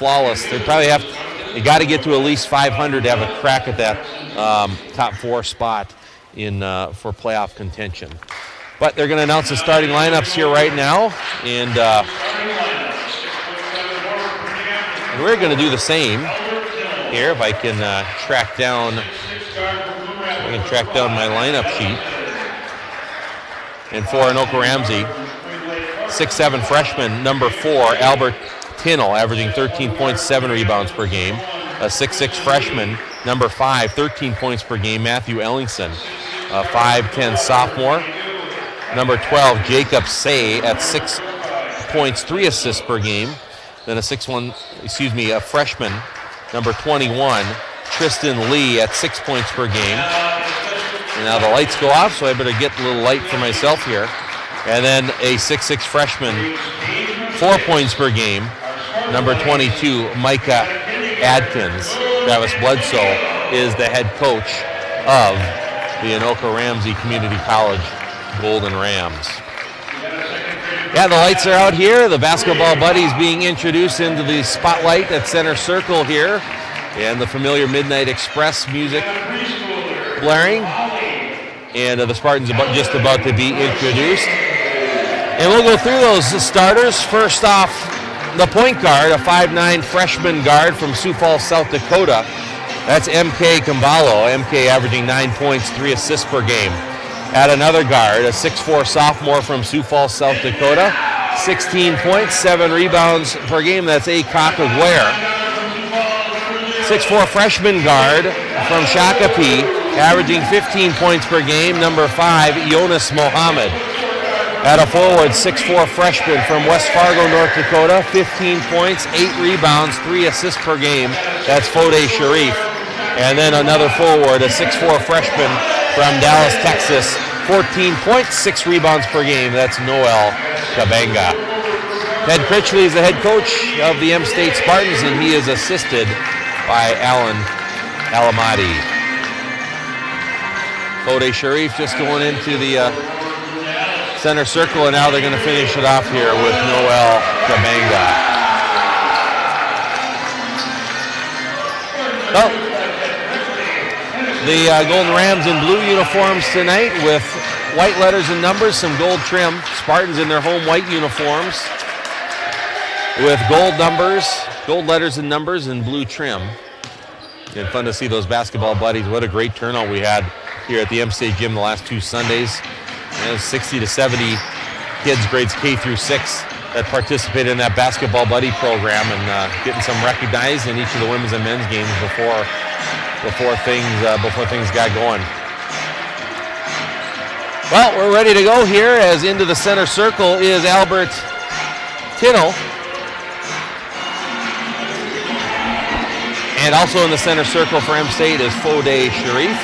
flawless. They got to get to at least 500 to have a crack at that top 4 spot for playoff contention. But they're going to announce the starting lineups here right now, and we're going to do the same here. If I can track down my lineup sheet. And for Anoka-Ramsey, 6'7" freshman, number 4, Albert Tinnell, averaging 13.7 rebounds per game. A 6'6" freshman, number 5, 13 points per game, Matthew Ellingson. A 5'10" sophomore, number 12, Jacob Say, at 6 points, 3 assists per game. Then a freshman, number 21, Tristan Lee, at 6 points per game. And now the lights go off, so I better get a little light for myself here. And then a 6'6" freshman, 4 points per game, number 22, Micah Adkins. Travis Bledsoe is the head coach of the Anoka-Ramsey Community College Golden Rams. Yeah, the lights are out here. The basketball buddies being introduced into the spotlight at center circle here. And the familiar Midnight Express music blaring. And the Spartans are just about to be introduced. And we'll go through those starters. First off, the point guard, a 5'9" freshman guard from Sioux Falls, South Dakota. That's M.K. Kambalo. M.K. averaging 9 points, 3 assists per game. At another guard, a 6'4" sophomore from Sioux Falls, South Dakota. 16 points, 7 rebounds per game. That's Anoka Aguirre. 6'4" freshman guard from Shakopee, averaging 15 points per game. Number 5, Jonas Mohammed. At a forward, 6'4" freshman from West Fargo, North Dakota. 15 points, 8 rebounds, 3 assists per game. That's Fode Sharif. And then another forward, a 6'4" freshman from Dallas, Texas. 14 points, 6 rebounds per game. That's Noel Kabanga. Ted Critchley is the head coach of the M-State Spartans, and he is assisted by Alan Alamati. Fode Sharif just going into the center circle, and now they're going to finish it off here with Noel Kabanga. Well, the Golden Rams in blue uniforms tonight with white letters and numbers, some gold trim. Spartans in their home white uniforms with gold letters and numbers, and blue trim. And fun to see those basketball buddies. What a great turnout we had here at the M-State Gym the last 2 Sundays. 60 to 70 kids, grades K through 6, that participated in that basketball buddy program, and getting some recognized in each of the women's and men's games before things got going. Well, we're ready to go here, as into the center circle is Albert Tinnell. And also in the center circle for M-State is Fode Sharif.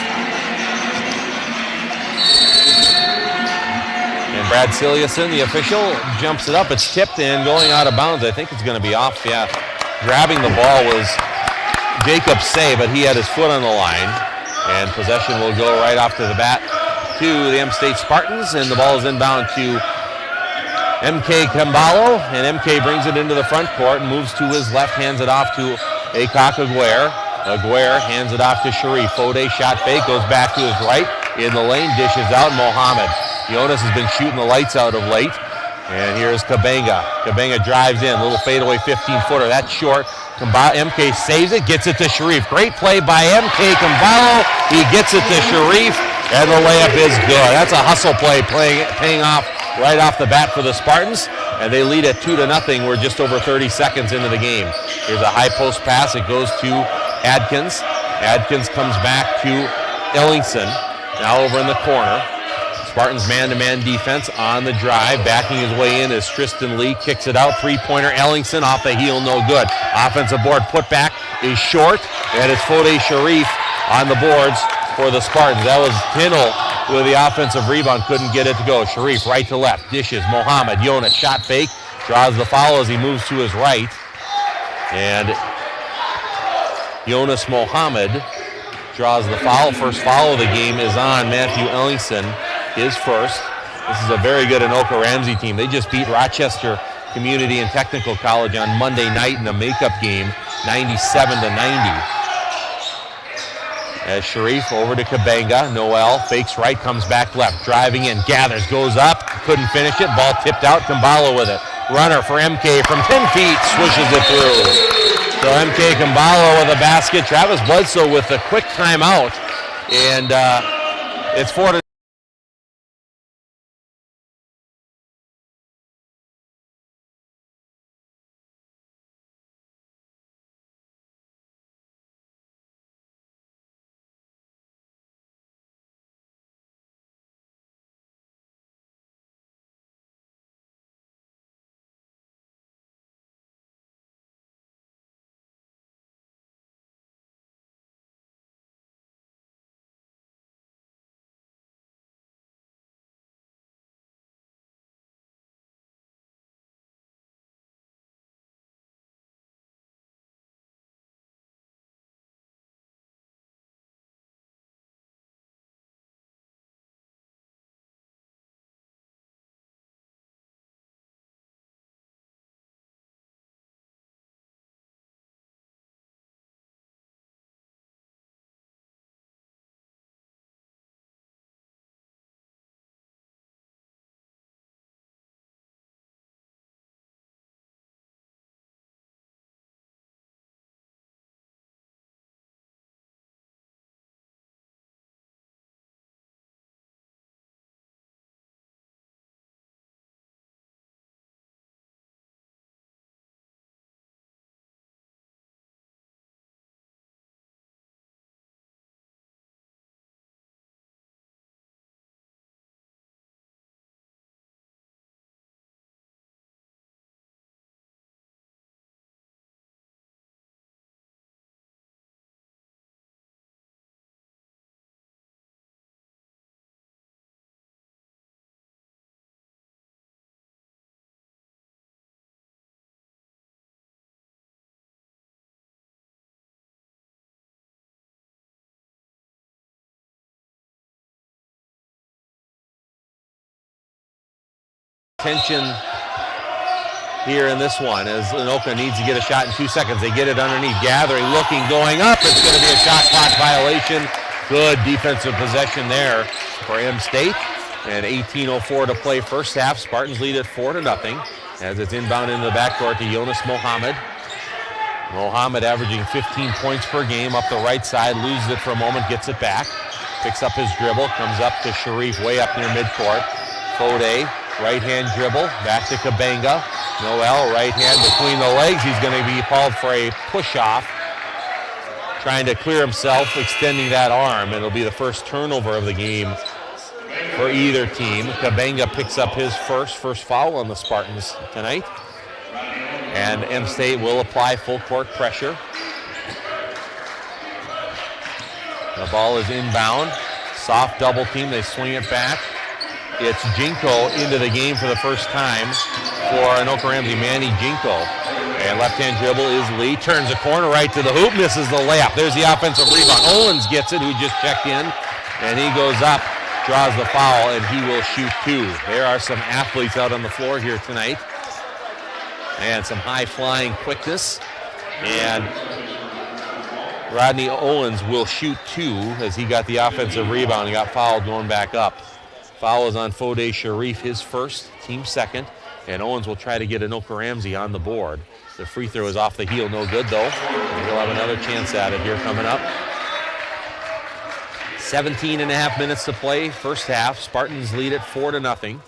And Brad Siliuson, the official, jumps it up. It's tipped and going out of bounds. I think it's going to be off. Yeah, grabbing the ball was Jacob Say, but he had his foot on the line. And possession will go right off to the bat to the M-State Spartans. And the ball is inbound to M.K. Kambalo. And M.K. brings it into the front court and moves to his left, hands it off to Anoka Aguirre. Aguirre hands it off to Sharif. Fode shot fake, goes back to his right. In the lane, dishes out Mohammed. Jonas has been shooting the lights out of late. And here's Kabanga. Kabanga drives in, little fadeaway 15-footer. That's short. MK saves it, gets it to Sharif. Great play by MK Kambalo. He gets it to Sharif, and the layup is good. That's a hustle play paying off right off the bat for the Spartans, and they lead at 2-0. We're just over 30 seconds into the game. Here's a high post pass. It goes to Adkins. Adkins comes back to Ellingson. Now over in the corner. Spartans man-to-man defense on the drive. Backing his way in is Tristan Lee. Kicks it out. Three-pointer Ellingson off the heel. No good. Offensive board putback is short. And it's Fode Sharif on the boards for the Spartans. That was Tinnell with the offensive rebound. Couldn't get it to go. Sharif right to left. Dishes. Mohammed. Jonas shot fake. Draws the foul as he moves to his right. And Jonas Mohammed draws the foul. First foul of the game is on Matthew Ellingson. His first. This is a very good Anoka-Ramsey team. They just beat Rochester Community and Technical College on Monday night in a makeup game, 97-90. As Sharif over to Kabanga. Noel fakes right, comes back left, driving in, gathers, goes up, couldn't finish it, ball tipped out, Kambala with it. Runner for MK from 10 feet, swishes it through. So MK Kambala with a basket. Travis Bledsoe with a quick timeout, and it's 4-. Tension here in this one as Anoka needs to get a shot in 2 seconds. They get it underneath. Gathering, looking, going up. It's going to be a shot clock violation. Good defensive possession there for M-State. And 18:04 to play first half. Spartans lead at 4-0 as it's inbound into the backcourt to Jonas Mohammed. Mohammed averaging 15 points per game up the right side. Loses it for a moment, gets it back. Picks up his dribble, comes up to Sharif way up near midcourt. Fode. Right-hand dribble, back to Kabanga. Noel, right hand between the legs. He's going to be called for a push-off. Trying to clear himself, extending that arm. It'll be the first turnover of the game for either team. Kabanga picks up his first foul on the Spartans tonight. And M-State will apply full court pressure. The ball is inbound. Soft double team, they swing it back. It's Jinko into the game for the first time for Anoka-Ramsey. Manny Jinko. And left-hand dribble is Lee. Turns the corner right to the hoop. Misses the layup. There's the offensive rebound. Owens gets it, who just checked in. And he goes up, draws the foul, and he will shoot 2. There are some athletes out on the floor here tonight. And some high-flying quickness. And Rodney Owens will shoot 2 as he got the offensive rebound. He got fouled going back up. Foul is on Fode Sharif, his first, team second, and Owens will try to get Anoka-Ramsey on the board. The free throw is off the heel, no good though. And he'll have another chance at it here coming up. 17.5 minutes to play, first half. Spartans lead at 4-0.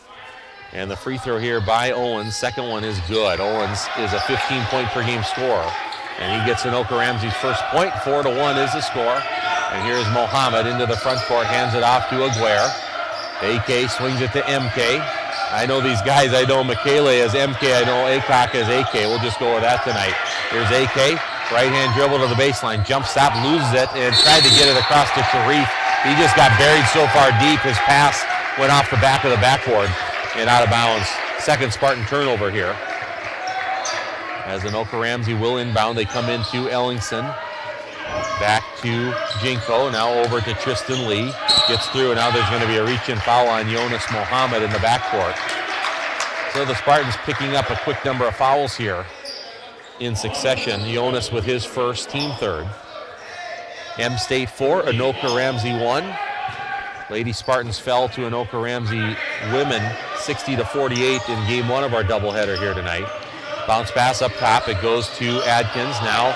And the free throw here by Owens, second one is good. Owens is a 15-point per game scorer. And he gets Anoka-Ramsey's first point. 4-1 is the score. And here's Mohammed into the front court, hands it off to Aguirre. AK swings it to MK. I know these guys. I know Michele as MK. I know Acock as AK. We'll just go with that tonight. Here's AK. Right-hand dribble to the baseline. Jump stop, loses it, and tried to get it across to Sharif. He just got buried so far deep. His pass went off the back of the backboard and out of bounds. Second Spartan turnover here. As Anoka-Ramsey will inbound, they come into Ellingson. Back to Jinko, now over to Tristan Lee. Gets through, and now there's going to be a reach-in foul on Jonas Mohammed in the backcourt. So the Spartans picking up a quick number of fouls here in succession. Jonas with his first, team third. M-State 4, Anoka-Ramsey 1. Lady Spartans fell to Anoka-Ramsey women 60-48 in game one of our doubleheader here tonight. Bounce pass up top. It goes to Adkins. Now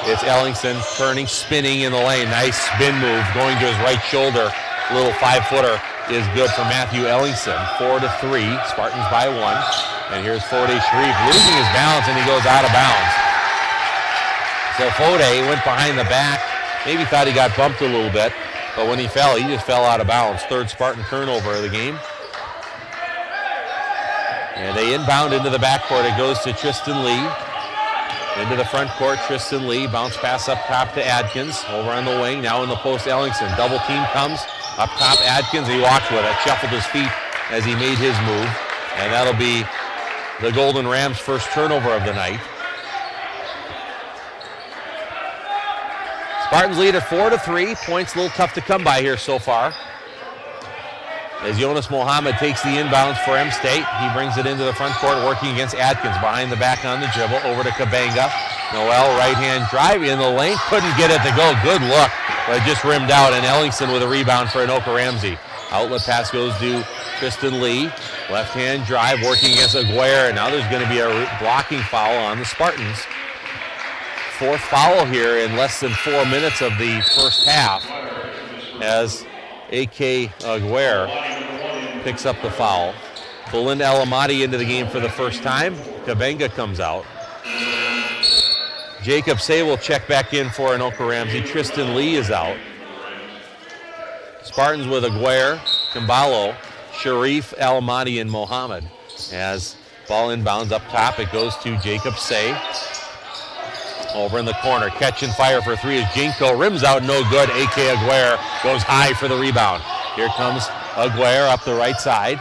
it's Ellingson turning, spinning in the lane. Nice spin move going to his right shoulder. Little 5-footer is good for Matthew Ellingson. 4-3. Spartans by 1. And here's Fode Sharif losing his balance, and he goes out of bounds. So Fode went behind the back. Maybe thought he got bumped a little bit, but when he fell, he just fell out of bounds. Third Spartan turnover of the game. And they inbound into the backcourt. It goes to Tristan Lee. Into the front court, Tristan Lee. Bounce pass up top to Adkins. Over on the wing, now in the post, Ellingson. Double team comes. Up top, Adkins. He walked with it, shuffled his feet as he made his move. And that'll be the Golden Rams' first turnover of the night. Spartans lead at 4-3. Points a little tough to come by here so far. As Jonas Mohammed takes the inbounds for M-State. He brings it into the front court, working against Adkins. Behind the back on the dribble, over to Kabanga. Noel, right-hand drive in the lane. Couldn't get it to go. Good look, but it just rimmed out. And Ellingson with a rebound for Anoka-Ramsey. Outlet pass goes to Tristan Lee. Left-hand drive, working against Aguirre. Now there's going to be a blocking foul on the Spartans. Fourth foul here in less than 4 minutes of the first half, as A.K. Aguirre picks up the foul. Belinda Alamati into the game for the first time. Kabanga comes out. Jacob Say will check back in for Anoka-Ramsey. Tristan Lee is out. Spartans with Aguirre, Kimbalo, Sharif, Alamati, and Mohammed. As ball inbounds up top, it goes to Jacob Say. Over in the corner, catch and fire for three is Jinko. Rims out, no good. A.K. Aguirre goes high for the rebound. Here comes Aguirre up the right side.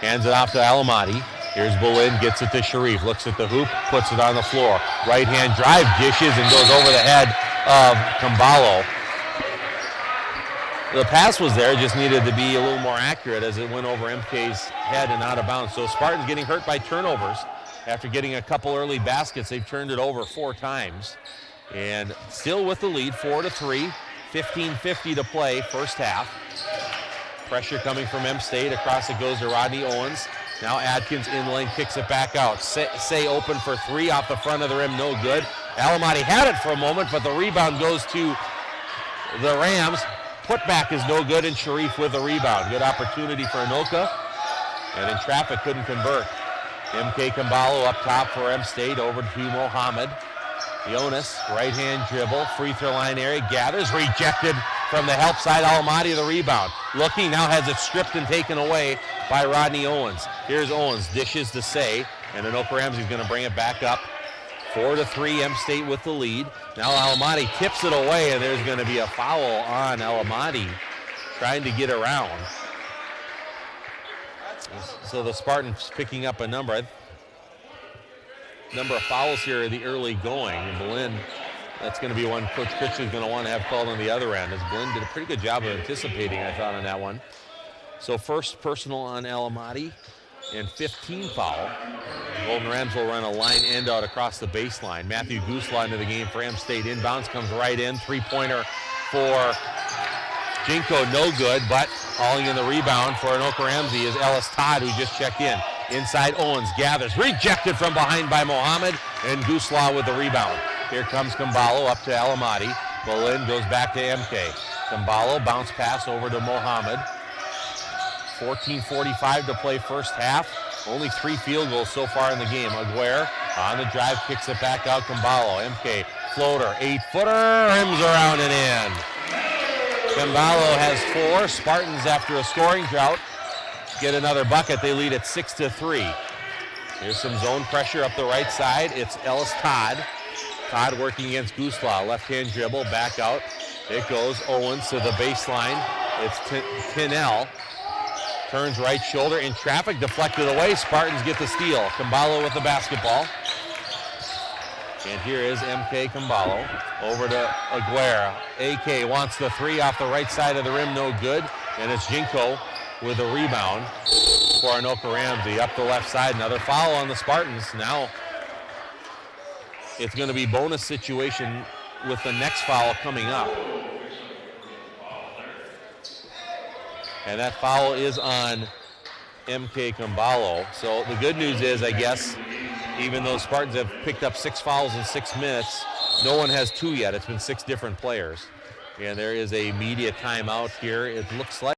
Hands it off to Alamati. Here's Boleyn, gets it to Sharif. Looks at the hoop, puts it on the floor. Right-hand drive, dishes, and goes over the head of Kimbalo. The pass was there, just needed to be a little more accurate as it went over MK's head and out of bounds. So Spartans getting hurt by turnovers. After getting a couple early baskets, they've turned it over 4 times. And still with the lead, 4-3, 15:50 to play, first half. Pressure coming from M-State. Across it goes to Rodney Owens. Now Adkins in lane, kicks it back out. Say open for three off the front of the rim, no good. Alamati had it for a moment, but the rebound goes to the Rams. Putback is no good, and Sharif with the rebound. Good opportunity for Anoka, and in traffic couldn't convert. MK Kimbalo up top for M-State, over to Mohammed. Jonas, right-hand dribble, free throw line area, gathers, rejected from the help side. Alamati the rebound. Looking, now has it stripped and taken away by Rodney Owens. Here's Owens, dishes to Say, and Anoka-Ramsey's going to bring it back up. 4-3, M-State with the lead. Now Alamati tips it away, and there's going to be a foul on Alamati trying to get around. So the Spartans picking up a number of fouls here in the early going. And Boleyn, that's going to be one Coach Critchley's going to want to have called on the other end, as Boleyn did a pretty good job of anticipating, I thought, on that one. So first personal on Alamati and 15 foul. Golden Rams will run a line end out across the baseline. Matthew Gooslaw into the game for M-State. Inbounds comes right in. Three-pointer for Jinko, no good, but hauling in the rebound for Anoka-Ramsey is Ellis Todd, who just checked in. Inside, Owens gathers, rejected from behind by Mohammed, and Gooslaw with the rebound. Here comes Kimbalo up to Alamati. Boleyn goes back to MK. Kimbalo, bounce pass over to Mohammed. 14:45 to play first half. Only 3 field goals so far in the game. Aguirre on the drive, kicks it back out. Kimbalo, MK, floater, 8-footer, rims around and in. Kimbalo has 4. Spartans, after a scoring drought, get another bucket. They lead at 6-3. Here's some zone pressure up the right side. It's Ellis Todd. Todd working against Gooslaw. Left-hand dribble, back out. It goes Owens to the baseline. It's Tinnell. Turns right shoulder, in traffic, deflected away. Spartans get the steal. Kimbalo with the basketball. And here is MK Kimbalo over to Aguirre. AK wants the 3 off the right side of the rim, no good. And it's Jinko with a rebound. for Anoka-Ramsey. Up the left side, another foul on the Spartans. Now it's going to be bonus situation with the next foul coming up. And that foul is on MK Kambalo. So the good news is, I guess, even though Spartans have picked up 6 fouls in 6 minutes, no one has 2 yet. It's been 6 different players. And there is a media timeout here. It looks like.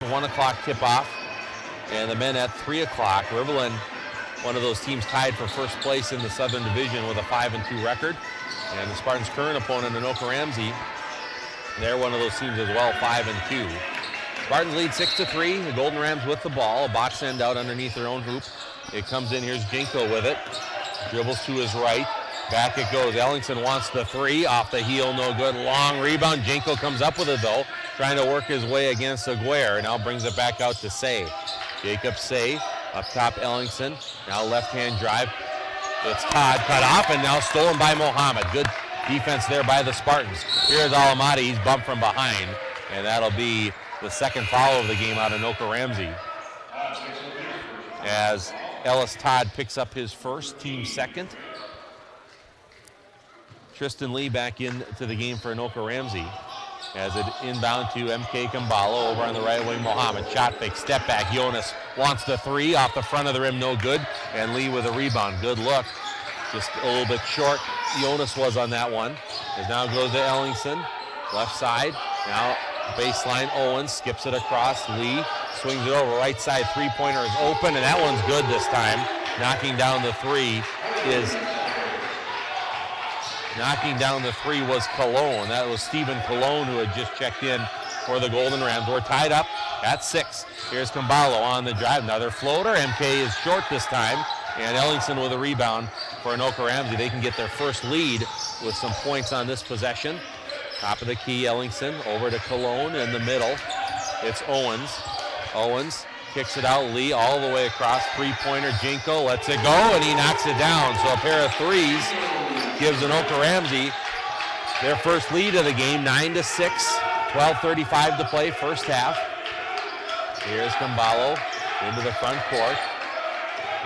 One o'clock tip-off, and the men at 3 o'clock. Riverland, one of those teams tied for first place in the Southern Division with a 5-2 record. And the Spartans' current opponent, Anoka-Ramsey, they're one of those teams as well, 5-2. Spartans lead 6-3. The Golden Rams with the ball. A box send out underneath their own hoop. It comes in. Here's Jinko with it. Dribbles to his right. Back it goes. Ellingson wants the 3. Off the heel, no good. Long rebound. Jinko comes up with it, though. Trying to work his way against Aguirre. Now brings it back out to Say. Jacob Say. Up top, Ellingson. Now left-hand drive. It's Todd cut off, and now stolen by Mohammed. Good defense there by the Spartans. Here's Alamati. He's bumped from behind. And that'll be the second foul of the game out of Anoka-Ramsey. As Ellis Todd picks up his first, team second. Tristan Lee back into the game for Anoka-Ramsey. As it inbound to MK Kambalo over on the right wing. Mohammed, shot fake, step back. Jonas wants the 3 off the front of the rim, no good. And Lee with a rebound, good look. Just a little bit short, Jonas was on that one. As now goes to Ellingson, left side. Now baseline, Owens skips it across. Lee swings it over, right side, 3-pointer is open, and that one's good this time. Knocking down the 3 was Cologne. That was Stephen Cologne who had just checked in for the Golden Rams. We're tied up at 6. Here's Kambalo on the drive. Another floater. MK is short this time. And Ellingson with a rebound for Anoka-Ramsey. They can get their first lead with some points on this possession. Top of the key, Ellingson over to Cologne in the middle. It's Owens. Owens kicks it out. Lee all the way across. 3-pointer. Jinko lets it go, and he knocks it down. So a pair of 3s gives Anoka-Ramsey their first lead of the game, 9-6. 12:35 to play, first half. Here's Kambalo into the front court.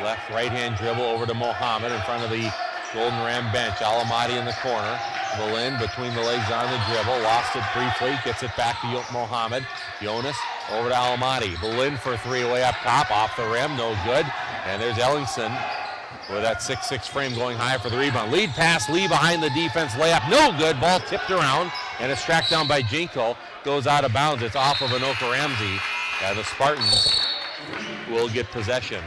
Left right-hand dribble over to Mohammed in front of the Golden Ram bench. Alamati in the corner. Valin between the legs on the dribble. Lost it briefly. Gets it back to Mohammed. Jonas over to Alamati. Valin for 3 way up top. Off the rim. No good. And there's Ellingson with that 6'6" frame going high for the rebound. Lead pass. Lee behind the defense. Layup. No good. Ball tipped around. And it's tracked down by Jinko. Goes out of bounds. It's off of Anoka-Ramsey. The Spartans will get possession.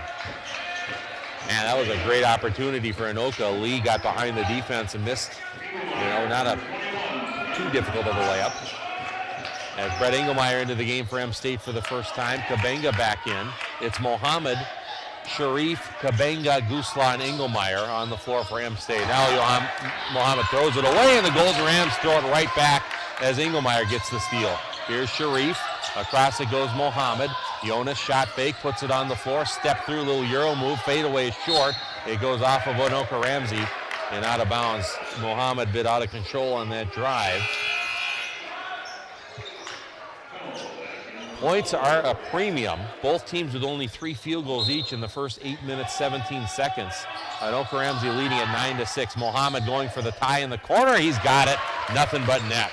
Man, that was a great opportunity for Anoka. Lee got behind the defense and missed, not a too difficult of a layup. As Brett Engelmeyer into the game for M State for the first time. Kabenga back in. It's Mohammed Sharif, Kabenga, Gusla, and Engelmeyer on the floor for M State. Now Mohammed throws it away, and the Golden Rams throw it right back as Engelmeyer gets the steal. Here's Sharif. Across it goes Mohammed. Jonas shot fake, puts it on the floor, step through, little Euro move, fade away is short. It goes off of Anoka-Ramsey and out of bounds. Mohammed bit out of control on that drive. Points are a premium. Both teams with only 3 field goals each in the first 8 minutes, 17 seconds. Anoka-Ramsey leading at 9-6. Mohammed going for the tie in the corner. He's got it. Nothing but net.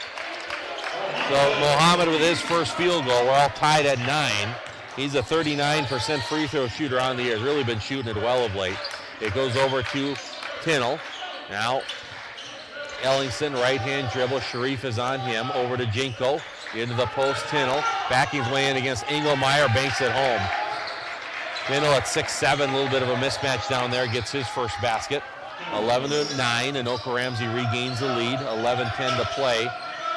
So Mohammed with his first field goal. We're all tied at 9. He's a 39% free throw shooter on the year. Has really been shooting it well of late. It goes over to Tinnell. Now Ellingson, right-hand dribble. Sharif is on him. Over to Jinko. Into the post, Tinnell. Backing his way in against Engelmeyer. Banks it home. Tinnell at 6'7", a little bit of a mismatch down there. Gets his first basket. 11-9, and Anoka-Ramsey regains the lead. 11-10 to play.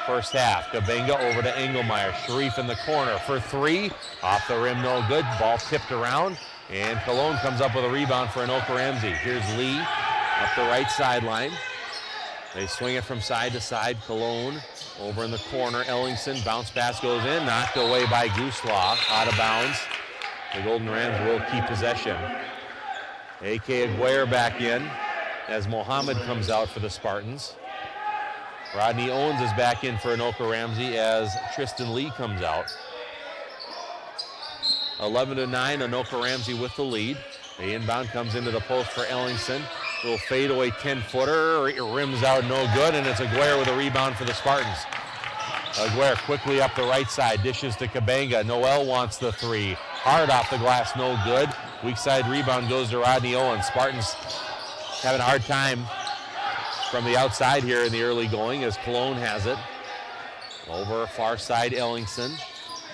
First half. Kabenga over to Engelmeyer. Sharif in the corner for 3. Off the rim, no good. Ball tipped around. And Cologne comes up with a rebound for Anoka-Ramsey. Here's Lee up the right sideline. They swing it from side to side. Cologne over in the corner. Ellingson, bounce pass goes in. Knocked away by Gusla. Out of bounds. The Golden Rams will keep possession. A.K. Aguirre back in as Mohammed comes out for the Spartans. Rodney Owens is back in for Anoka-Ramsey as Tristan Lee comes out. 11-9, Anoka-Ramsey with the lead. The inbound comes into the post for Ellingson. Little fadeaway 10-footer, rims out no good, and it's Aguirre with a rebound for the Spartans. Aguirre quickly up the right side, dishes to Kabenga. Noel wants the 3. Hard off the glass, no good. Weak side rebound goes to Rodney Owens. Spartans having a hard time from the outside here in the early going as Cologne has it. Over far side, Ellingson.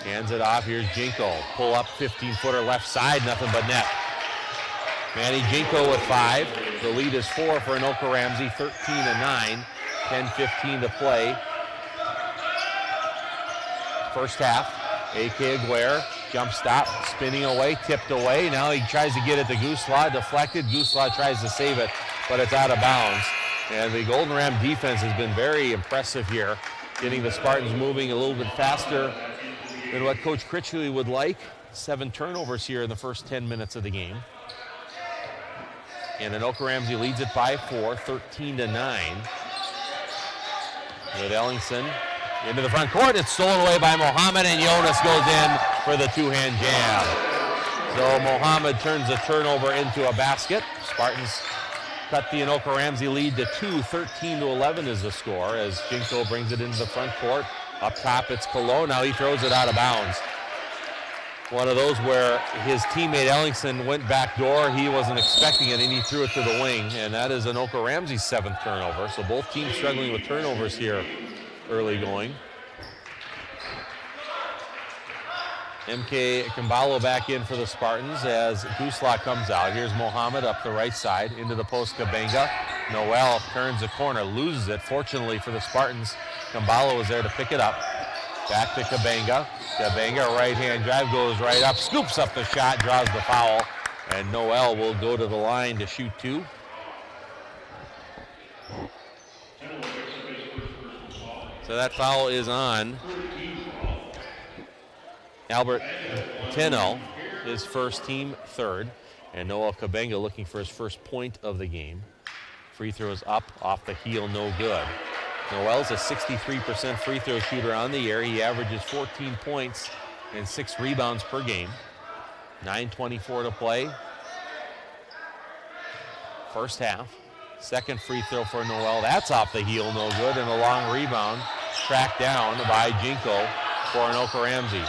Hands it off. Here's Jinko. Pull up 15-footer left side. Nothing but net. Manny Jinko with 5. The lead is 4 for Anoka-Ramsey. 13-9. 10-15 to play. First half. A.K. Aguirre. Jump stop. Spinning away. Tipped away. Now he tries to get it to Gusla. Deflected. Gusla tries to save it, but it's out of bounds. And the Golden Ram defense has been very impressive here, getting the Spartans moving a little bit faster than what Coach Critchley would like. 7 turnovers here in the first 10 minutes of the game. And Anoka-Ramsey leads it by 4, 13-9. With Ellingson into the front court. It's stolen away by Mohammed, and Jonas goes in for the 2-hand jam. So Mohammed turns the turnover into a basket. Spartans cut the Anoka-Ramsey lead to 2. 13-11 is the score as Jinko brings it into the front court. Up top, it's Cologne. Now he throws it out of bounds. One of those where his teammate Ellingson went back door. He wasn't expecting it, and he threw it to the wing. And that is Anoka-Ramsey's 7th turnover. So both teams struggling with turnovers here early going. MK Kimbalo back in for the Spartans as Gusla comes out. Here's Mohammed up the right side into the post. Kabenga. Noel turns the corner, loses it. Fortunately for the Spartans, Kimbalo was there to pick it up. Back to Kabenga. Kabenga, right-hand drive, goes right up, scoops up the shot, draws the foul, and Noel will go to the line to shoot 2. So that foul is on Albert Tinnell, his first, team 3rd, and Noel Kabenga looking for his first point of the game. Free throws up, off the heel, no good. Noel's a 63% free throw shooter on the year. He averages 14 points and 6 rebounds per game. 9:24 to play. First half. Second free throw for Noel. That's off the heel, no good, and a long rebound tracked down by Jinko for Anoka-Ramsey.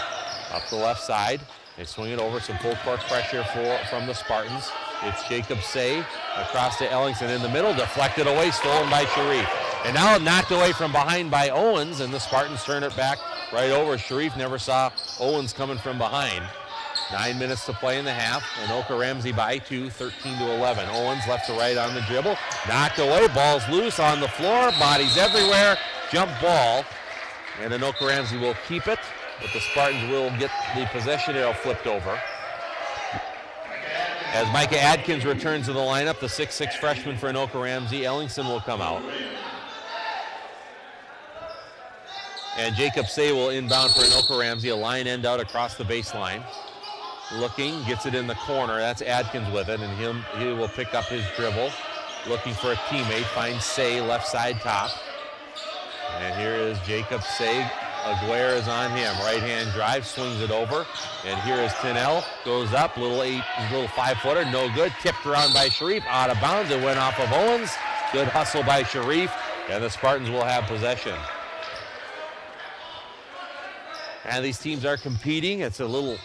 Up the left side. They swing it over. Some full court pressure from the Spartans. It's Jacob Say across to Ellingson in the middle. Deflected away, stolen by Sharif. And now knocked away from behind by Owens, and the Spartans turn it back right over. Sharif never saw Owens coming from behind. 9 minutes to play in the half. Anoka-Ramsey by 2, 13-11. Owens left to right on the dribble. Knocked away, ball's loose on the floor. Bodies everywhere. Jump ball. And Anoka-Ramsey will keep it, but the Spartans will get the possession arrow flipped over. As Micah Adkins returns to the lineup, the 6'6 freshman for Anoka-Ramsey, Ellingson will come out. And Jacob Say will inbound for Anoka-Ramsey, a line end out across the baseline. Looking, gets it in the corner. That's Adkins with it, and he will pick up his dribble. Looking for a teammate, finds Say, left side top. And here is Jacob Say. Aguirre is on him. Right-hand drive, swings it over. And here is Tinnell. Goes up, little 5-footer, no good. Tipped around by Sharif, out of bounds. It went off of Owens. Good hustle by Sharif, and the Spartans will have possession. And these teams are competing. It's a little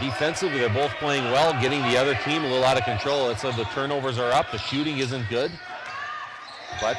defensively, they're both playing well, getting the other team a little out of control. It's the turnovers are up. The shooting isn't good. But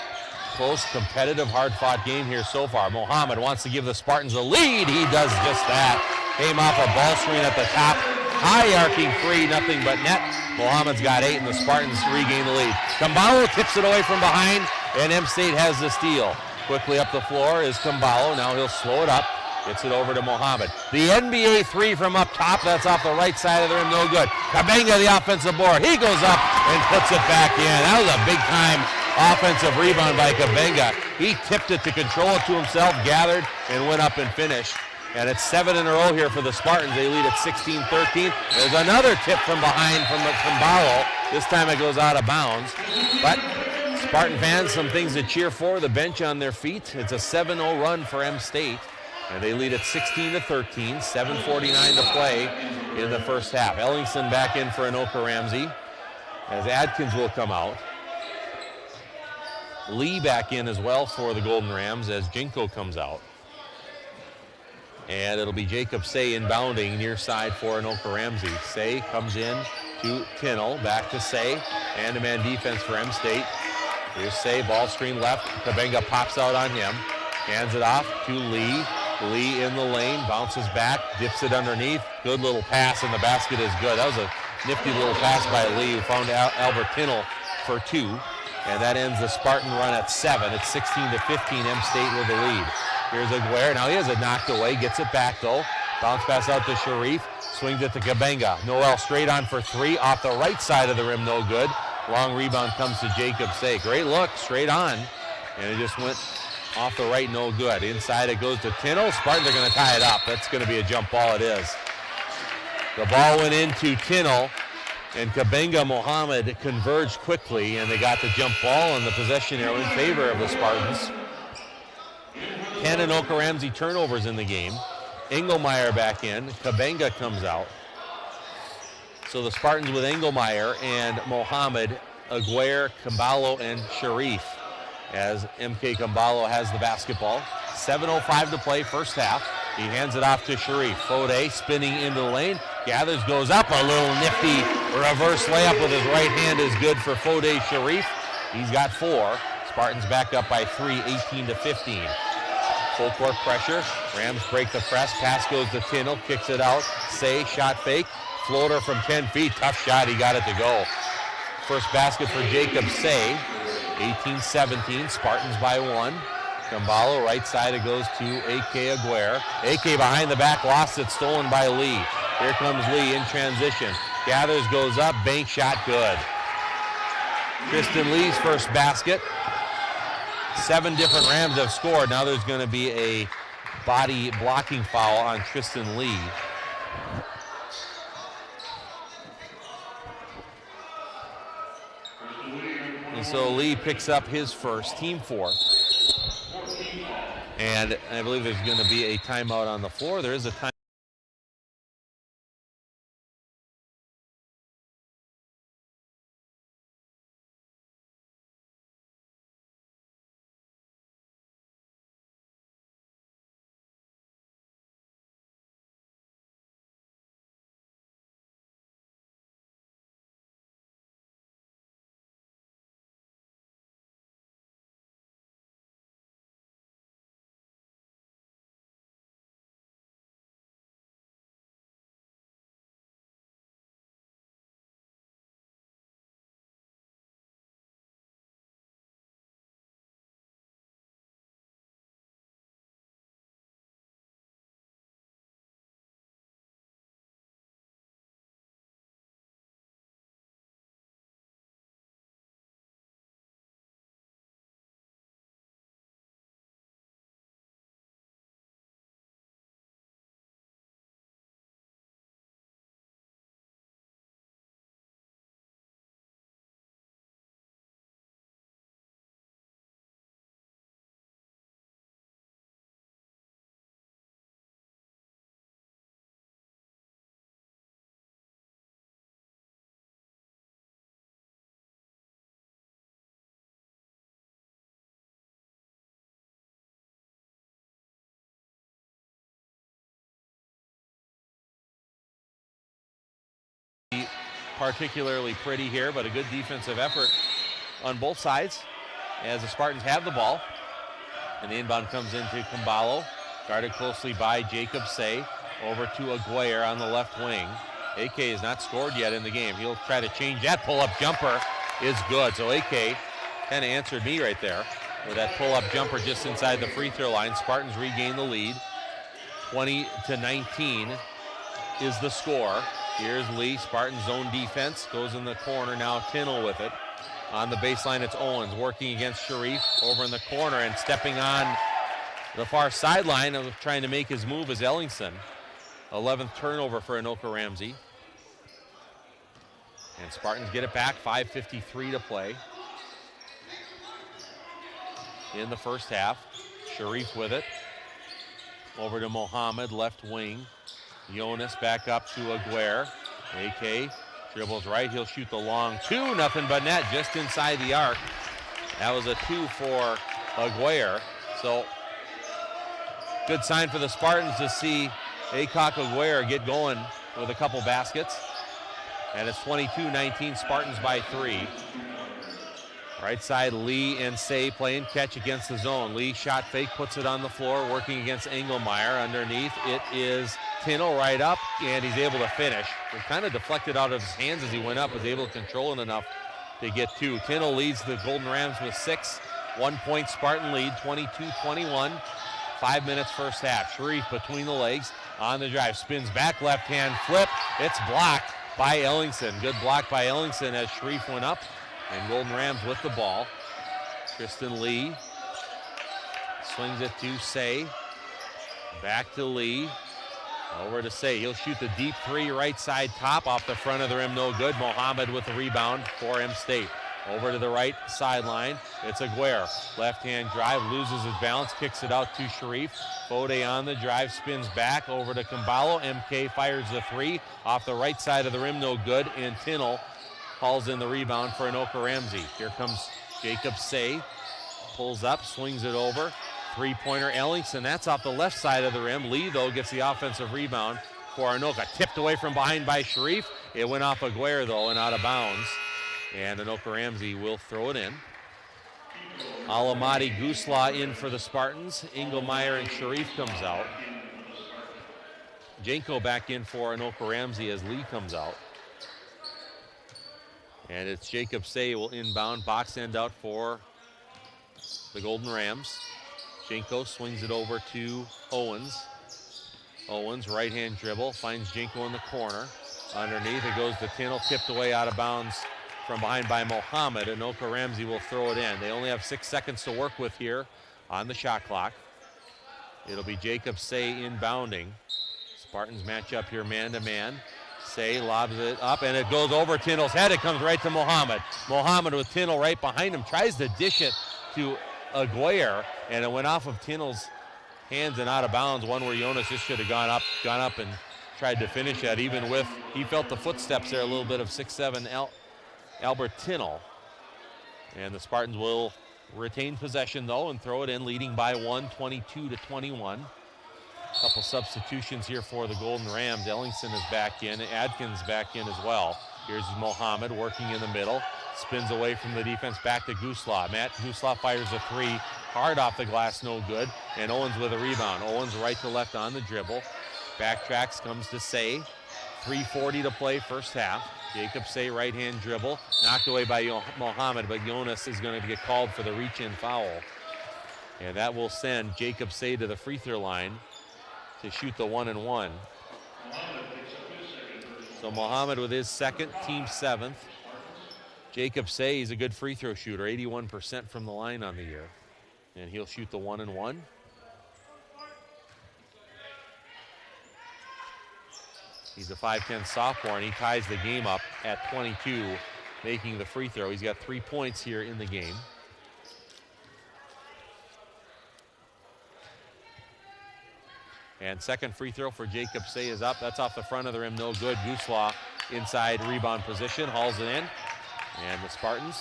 close, competitive, hard-fought game here so far. Mohammed wants to give the Spartans a lead. He does just that. Came off a ball screen at the top. High arcing three, nothing but net. Mohammed's got 8, and the Spartans regain the lead. Camballo tips it away from behind, and M State has the steal. Quickly up the floor is Camballo. Now he'll slow it up. Gets it over to Mohammed. The NBA three from up top. That's off the right side of the rim. No good. Kabenga, the offensive board. He goes up and puts it back in. That was a big-time offensive rebound by Kabenga. He tipped it to control it to himself, gathered, and went up and finished. And it's 7 in a row here for the Spartans. They lead at 16-13. There's another tip from behind from Camballo. This time it goes out of bounds. But Spartan fans, some things to cheer for. The bench on their feet. It's a 7-0 run for M State. And they lead at 16-13, 7:49 to play in the first half. Ellingson back in for Anoka-Ramsey as Adkins will come out. Lee back in as well for the Golden Rams as Jinko comes out. And it'll be Jacob Say inbounding near side for Anoka-Ramsey. Say comes in to Tinnell, back to Say, man-to-man defense for M State. Here's Say, ball screen left. Kabenga pops out on him, hands it off to Lee. Lee in the lane, bounces back, dips it underneath. Good little pass, and the basket is good. That was a nifty little pass by Lee, who found Albert Tinnell for 2. And that ends the Spartan run at 7. It's 16-15, M State with the lead. Here's Aguirre. Now he has it knocked away, gets it back though. Bounce pass out to Sharif, swings it to Kabenga. Noel straight on for 3, off the right side of the rim, no good. Long rebound comes to Jacob Say. Great look, straight on. And it just went off the right, no good. Inside it goes to Tinnell. Spartans are going to tie it up. That's going to be a jump ball, it is. The ball went into Tinnell, and Kabenga Mohammed converged quickly, and they got the jump ball and the possession arrow in favor of the Spartans. 10 Anoka-Ramsey turnovers in the game. Engelmeyer back in. Kabenga comes out. So the Spartans with Engelmeyer and Mohammed, Aguirre, Camballo, and Sharif, as MK Camballo has the basketball. 7:05 to play, first half. He hands it off to Sharif. Fode spinning into the lane, gathers, goes up. A little nifty reverse layup with his right hand is good for Fode Sharif. He's got 4. Spartans back up by 3, 18-15. Full court pressure. Rams break the press. Pass goes to Tinnell, kicks it out. Say, shot fake. Floater from 10 feet. Tough shot. He got it to go. First basket for Jacob Say. 18-17, Spartans by 1. Camballo, right side, it goes to A.K. Aguirre. A.K. behind the back, lost it, stolen by Lee. Here comes Lee in transition. Gathers, goes up, bank shot, good. Tristan Lee's first basket. 7 different Rams have scored. Now there's going to be a body blocking foul on Tristan Lee. And so Lee picks up his first, team 4th. And I believe there's going to be a timeout on the floor. There is a time. particularly pretty here, but a good defensive effort on both sides as the Spartans have the ball. And the inbound comes into Kumbalo, guarded closely by Jacob Say, over to Aguirre on the left wing. AK has not scored yet in the game. He'll try to change that. Pull-up jumper is good. So AK kind of answered me right there with that pull-up jumper just inside the free throw line. Spartans regain the lead. 20-19 is the score. Here's Lee. Spartans zone defense. Goes in the corner now. Tinnell with it. On the baseline, it's Owens working against Sharif over in the corner, and stepping on the far sideline of trying to make his move is Ellingson. 11th turnover for Anoka-Ramsey. And Spartans get it back, 5:53 to play in the first half. Sharif with it. Over to Mohammed, left wing. Jonas back up to Aguirre. AK dribbles right, he'll shoot the long two, nothing but net just inside the arc. That was a 2 for Aguirre. So good sign for the Spartans to see Acock Aguirre get going with a couple baskets. And it's 22-19, Spartans by 3. Right side, Lee and Say playing catch against the zone. Lee shot fake, puts it on the floor, working against Engelmeyer. Underneath, it is Tinnell right up, and he's able to finish. It kind of deflected out of his hands as he went up, was able to control it enough to get 2. Tinnell leads the Golden Rams with 6. 1 point Spartan lead, 22-21. 5 minutes first half. Sharif between the legs on the drive. Spins back, left hand flip. It's blocked by Ellingson. Good block by Ellingson as Sharif went up. And Golden Rams with the ball. Tristan Lee swings it to Say. Back to Lee. Over to Say. He'll shoot the deep 3 right side top off the front of the rim. No good. Mohammed with the rebound for M-State. Over to the right sideline. It's Aguirre. Left-hand drive. Loses his balance. Kicks it out to Sharif. Bode on the drive. Spins back over to Kumbalo. MK fires the 3. Off the right side of the rim. No good. And Tinnell hauls in the rebound for Anoka-Ramsey. Here comes Jacob Say. Pulls up. Swings it over. Three-pointer Ellingson. That's off the left side of the rim. Lee, though, gets the offensive rebound for Anoka. Tipped away from behind by Sharif. It went off Aguirre, though, and out of bounds. And Anoka-Ramsey will throw it in. Alamati Gusla in for the Spartans. Engelmeyer and Sharif comes out. Janko back in for Anoka-Ramsey as Lee comes out. And it's Jacob Say will inbound. Box end out for the Golden Rams. Janko swings it over to Owens. Owens, right-hand dribble, finds Janko in the corner. Underneath, it goes to Tinnell, tipped away out of bounds from behind by Mohammed. Anoka-Ramsey will throw it in. They only have 6 seconds to work with here on the shot clock. It'll be Jacob Say inbounding. Spartans match up here man-to-man. Say lobs it up, and it goes over Tinnell's head. It comes right to Mohammed. Mohammed with Tinnell right behind him. Tries to dish it to Aguirre, and it went off of Tinnell's hands and out of bounds. One where Jonas just should have gone up and tried to finish that, even with, he felt the footsteps there, a little bit of 6'7" Albert Tinnell. And the Spartans will retain possession, though, and throw it in, leading by 1, 22-21. A couple substitutions here for the Golden Rams. Ellingson is back in. Adkins back in as well. Here's Mohammed working in the middle. Spins away from the defense, back to Gusla. Matt Gusla fires a 3. Hard off the glass, no good. And Owens with a rebound. Owens right to left on the dribble. Backtracks, comes to Say. 3:40 to play first half. Jacob Say right-hand dribble. Knocked away by Mohammed, but Jonas is going to get called for the reach-in foul. And that will send Jacob Say to the free throw line to shoot the 1-and-1. So Mohammed with his second, team 7th. Jacob Say, he's a good free throw shooter, 81% from the line on the year. And he'll shoot the 1-and-1. He's a 5'10" sophomore, and he ties the game up at 22, making the free throw. He's got 3 points here in the game. And second free throw for Jacob Say is up. That's off the front of the rim, no good. Gusla inside rebound position, hauls it in. And the Spartans,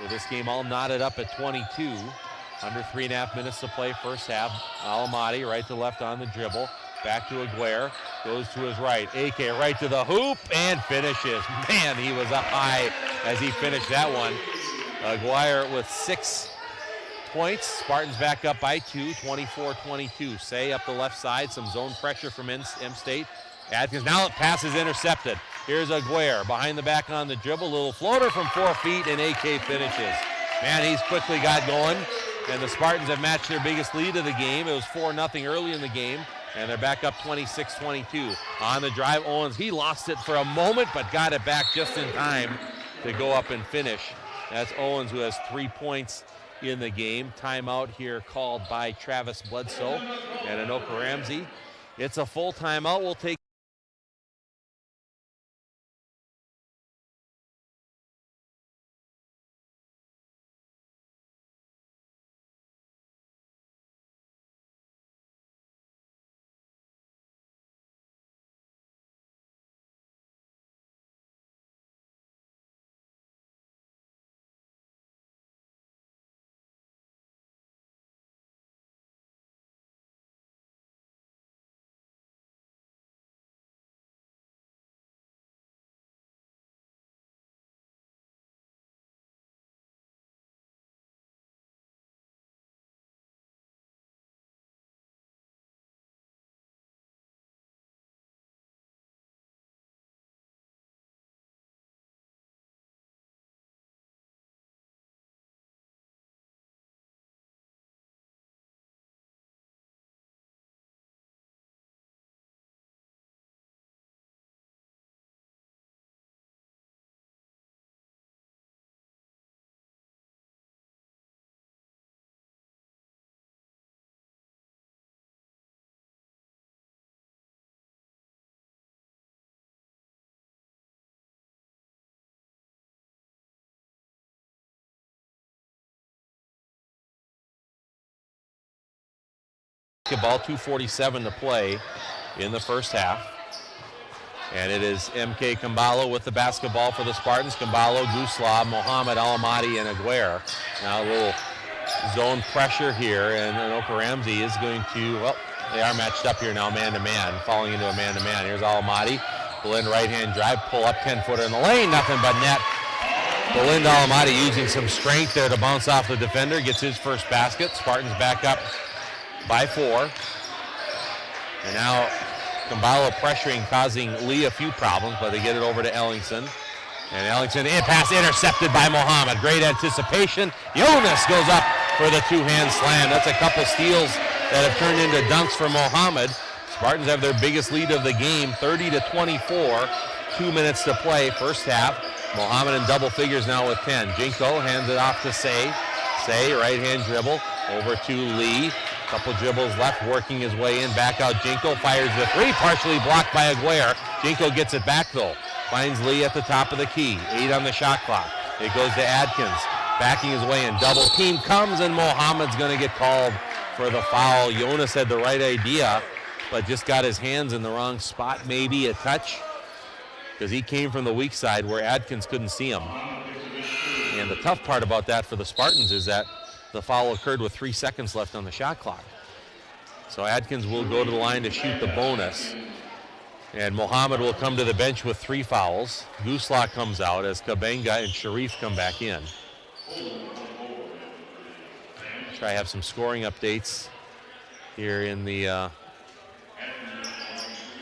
with this game all knotted up at 22. Under 3.5 minutes to play first half. Alamati right to left on the dribble. Back to Aguirre. Goes to his right. AK right to the hoop and finishes. Man, he was up high as he finished that one. Aguirre with 6 points. Spartans back up by 2, 24-22. Say up the left side, some zone pressure from M-State. Adkins, now the pass is intercepted. Here's Aguirre behind the back on the dribble. Little floater from 4 feet, and AK finishes. Man, he's quickly got going, and the Spartans have matched their biggest lead of the game. It was 4-0 early in the game, and they're back up 26-22. On the drive, Owens, he lost it for a moment, but got it back just in time to go up and finish. That's Owens, who has 3 points in the game. Timeout here called by Travis Bledsoe and Anoka-Ramsey. It's a full timeout. We'll take basketball, 2:47 to play in the first half. And it is MK Kambalo with the basketball for the Spartans. Kambalo, Guslav, Mohammed, Alamati, and Aguirre. Now a little zone pressure here, and Anoka-Ramsey is going to, well, they are matched up here now, man-to-man, falling into a man-to-man. Here's Alamati, Belind right-hand drive, pull up, 10-footer in the lane, nothing but net. Belind Alamati using some strength there to bounce off the defender, gets his first basket. Spartans back up by 4. And now Kambalo pressuring, causing Lee a few problems, but they get it over to Ellingson. And Ellingson, pass intercepted by Mohammed. Great anticipation. Jonas goes up for the two-hand slam. That's a couple steals that have turned into dunks for Mohammed. Spartans have their biggest lead of the game, 30-24. 2 minutes to play, first half. Mohammed in double figures now with 10. Jinko hands it off to Say. Say, right-hand dribble, over to Lee. Couple dribbles left, working his way in. Back out, Jinko fires the 3, partially blocked by Aguirre. Jinko gets it back, though. Finds Lee at the top of the key. 8 on the shot clock. It goes to Adkins. Backing his way in. Double team comes, and Mohammed's going to get called for the foul. Jonas had the right idea, but just got his hands in the wrong spot, maybe a touch, because he came from the weak side where Adkins couldn't see him. And the tough part about that for the Spartans is that the foul occurred with 3 seconds left on the shot clock. So Adkins will go to the line to shoot the bonus. And Mohammed will come to the bench with 3 fouls. Gusla comes out as Kabenga and Sharif come back in. Try to have some scoring updates here in the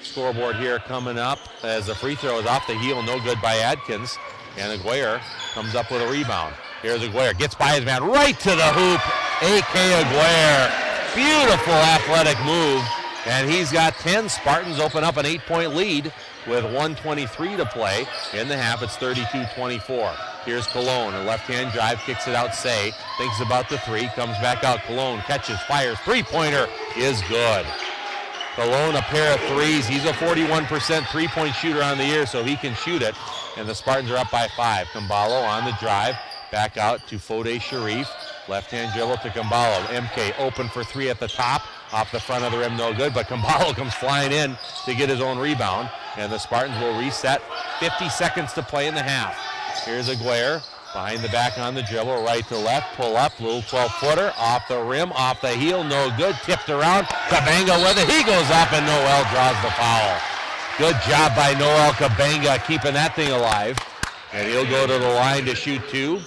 scoreboard here coming up as the free throw is off the heel, no good by Adkins. And Aguirre comes up with a rebound. Here's Aguirre, gets by his man right to the hoop. AK Aguirre, beautiful athletic move. And he's got 10. Spartans open up an 8-point lead with 1:23 to play. In the half, it's 32-24. Here's Cologne, a left-hand drive, kicks it out. Say, thinks about the 3, comes back out. Cologne catches, fires, 3-pointer is good. Cologne, a pair of 3s. He's a 41% three-point shooter on the year, so he can shoot it. And the Spartans are up by 5. Kambalo on the drive. Back out to Fode Sharif. Left-hand dribble to Kambalo. MK open for 3 at the top. Off the front of the rim, no good. But Kambalo comes flying in to get his own rebound. And the Spartans will reset. 50 seconds to play in the half. Here's Aguirre. Behind the back on the dribble, right to left, pull up, little 12-footer, off the rim, off the heel, no good, tipped around, Kabanga with it, he goes up and Noel draws the foul. Good job by Noel Kabanga keeping that thing alive. And he'll go to the line to shoot 2.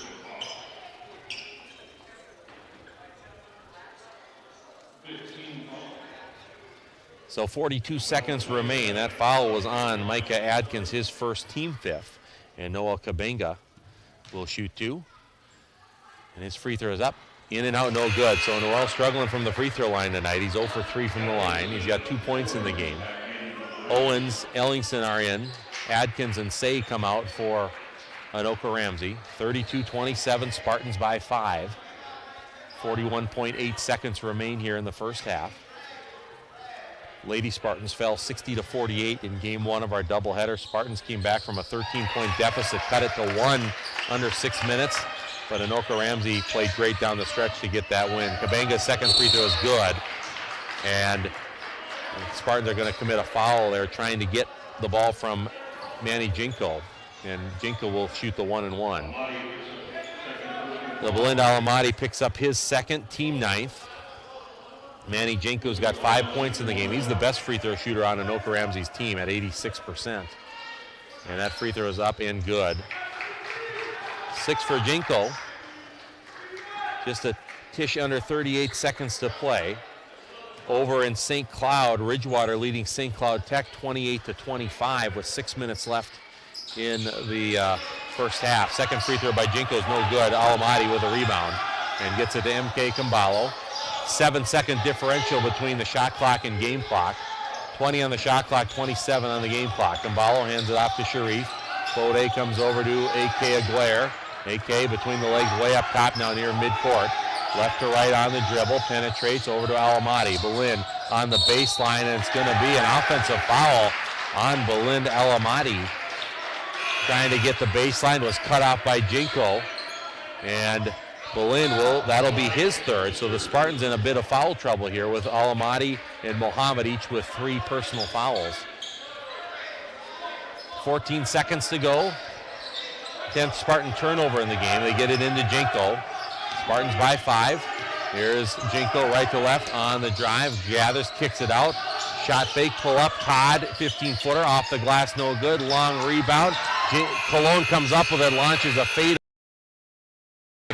So 42 seconds remain. That foul was on Micah Adkins, his first team 5th. And Noel Kabanga will shoot 2. And his free throw is up. In and out, no good. So Noel struggling from the free throw line tonight. He's 0 for 3 from the line. He's got 2 points in the game. Owens, Ellingson are in. Adkins and Say come out for Anoka-Ramsey. 32-27, Spartans by 5. 41.8 seconds remain here in the first half. Lady Spartans fell 60-48 in game 1 of our doubleheader. Spartans came back from a 13-point deficit, cut it to 1 under 6 minutes. But Anoka-Ramsey played great down the stretch to get that win. Kabanga's second free throw is good. And Spartans are going to commit a foul. They're trying to get the ball from Manny Jinko. And Jinko will shoot the 1-and-1. Belinda Alamati picks up his second, team 9th. Manny Jinko's got 5 points in the game. He's the best free throw shooter on Anoka-Ramsey's team at 86%. And that free throw is up and good. 6 for Jinko. Just a tish under 38 seconds to play. Over in St. Cloud, Ridgewater leading St. Cloud Tech 28-25 with 6 minutes left in the first half. Second free throw by Jinko is no good. Alamati with a rebound and gets it to MK Kambalo. 7-second differential between the shot clock and game clock. 20 on the shot clock, 27 on the game clock. Kambalo hands it off to Sharif. Bode comes over to A.K. Aguirre. A.K. between the legs, way up top now near midcourt. Left to right on the dribble, penetrates over to Alamati. Belin on the baseline, and it's going to be an offensive foul on Belinda Alamati. Trying to get the baseline, was cut off by Jinko. And Belin that'll be his third. So the Spartans in a bit of foul trouble here with Alamati and Mohammed each with 3 personal fouls. 14 seconds to go. 10th Spartan turnover in the game. They get it into Jinko. Spartans by 5. Here's Jinko right to left on the drive. Gathers, kicks it out. Shot fake, pull up. Todd, 15-footer off the glass, no good. Long rebound. Cologne comes up with it, launches a fade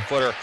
footer.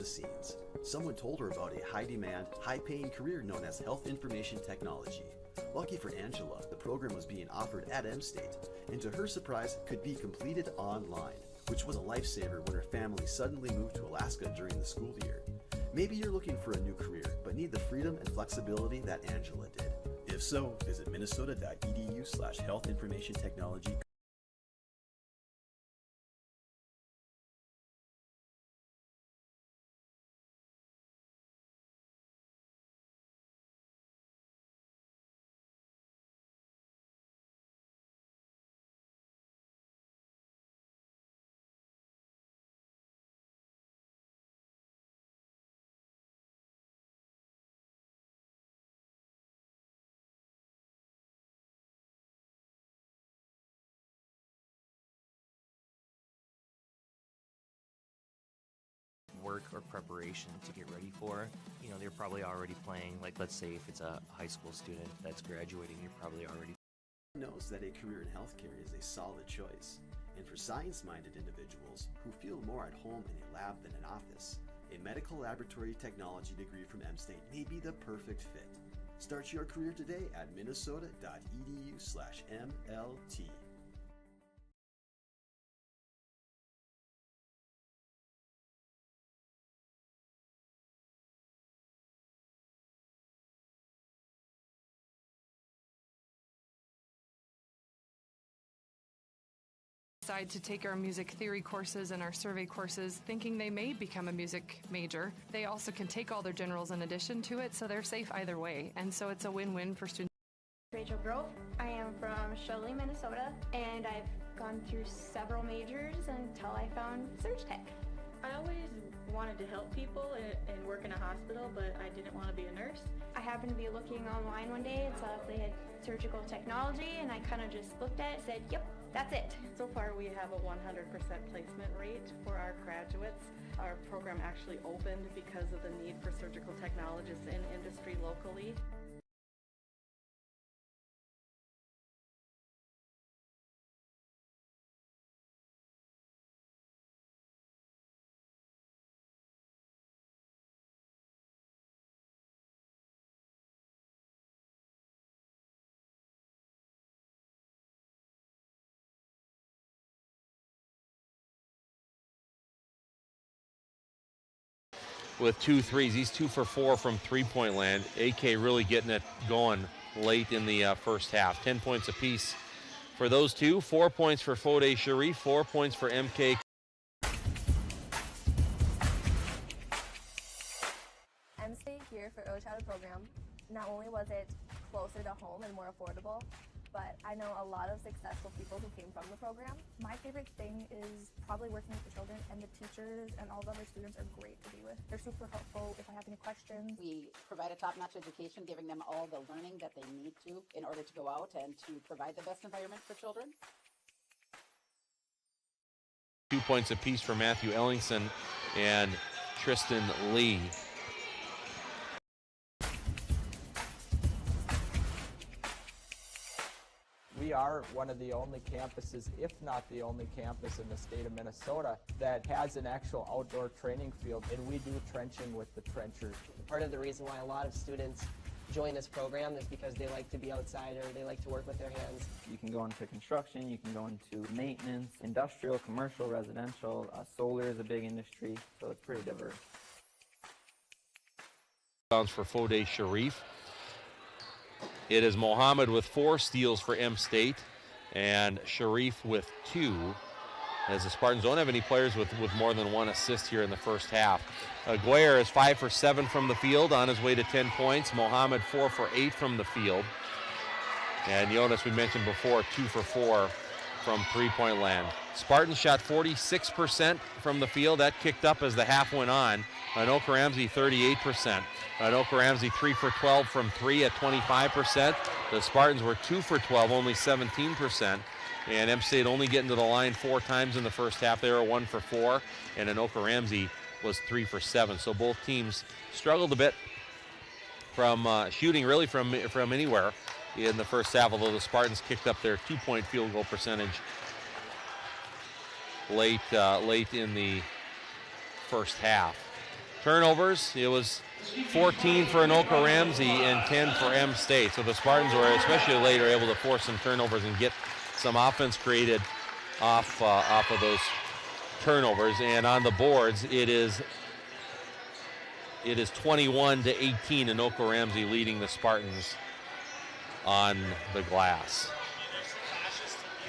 the scenes. Someone told her about a high-demand, high-paying career known as Health Information Technology. Lucky for Angela, the program was being offered at M-State, and to her surprise, could be completed online, which was a lifesaver when her family suddenly moved to Alaska during the school year. Maybe you're looking for a new career, but need the freedom and flexibility that Angela did. If so, visit minnesota.edu/health information technology. Work or preparation to get ready for. You know, they're probably already playing, like let's say if it's a high school student that's graduating, you're probably already knows that a career in healthcare is a solid choice. And for science-minded individuals who feel more at home in a lab than an office, a medical laboratory technology degree from M-State may be the perfect fit. Start your career today at minnesota.edu/MLT. Decide to take our music theory courses and our survey courses thinking they may become a music major. They also can take all their generals in addition to it, so they're safe either way. And so it's a win-win for students. Rachel Grove. I am from Shoaling, Minnesota, and I've gone through several majors until I found Surg Tech. I always wanted to help people and work in a hospital, but I didn't want to be a nurse. I happened to be looking online one day and saw if they had surgical technology, and I kind of just looked at it and said, yep, that's it. So far we have a 100% placement rate for our graduates. Our program actually opened because of the need for surgical technologists in industry locally. With 2 threes. He's 2 for 4 from three-point land. AK really getting it going late in the first half. 10 points apiece for those two. 4 points for Fode Sharif, 4 points for MK. M-State here for Early Childhood Program. Not only was it closer to home and more affordable, but I know a lot of successful people who came from the program. My favorite thing is probably working with the children, and the teachers and all the other students are great to be with. They're super helpful if I have any questions. We provide a top-notch education, giving them all the learning that they need to in order to go out and to provide the best environment for children. 2 points apiece for Matthew Ellingson and Tristan Lee. We are one of the only campuses, if not the only campus in the state of Minnesota, that has an actual outdoor training field, and we do trenching with the trenchers. Part of the reason why a lot of students join this program is because they like to be outside or they like to work with their hands. You can go into construction, you can go into maintenance, industrial, commercial, residential, solar is a big industry, so it's pretty diverse. For Fode Sharif. It is Mohammed with 4 steals for M-State and Sharif with 2, as the Spartans don't have any players with more than 1 assist here in the first half. Guerre is 5 for 7 from the field, on his way to 10 points. Mohammed 4 for 8 from the field. And Jonas, we mentioned before, 2 for 4 from three-point land. Spartans shot 46% from the field. That kicked up as the half went on. Anoka-Ramsey 38%. Anoka-Ramsey 3 for 12 from 3 at 25%. The Spartans were 2 for 12, only 17%. And M-State only getting to the line 4 times in the first half. They were 1 for 4. And Anoka-Ramsey was 3 for 7. So both teams struggled a bit from shooting really from anywhere in the first half, although the Spartans kicked up their 2-point field goal percentage late in the first half. turnovers. It was 14 for Anoka-Ramsey and 10 for M State. So the Spartans were, especially later, able to force some turnovers and get some offense created off of those turnovers. And on the boards, it is 21-18, Anoka-Ramsey leading the Spartans on the glass.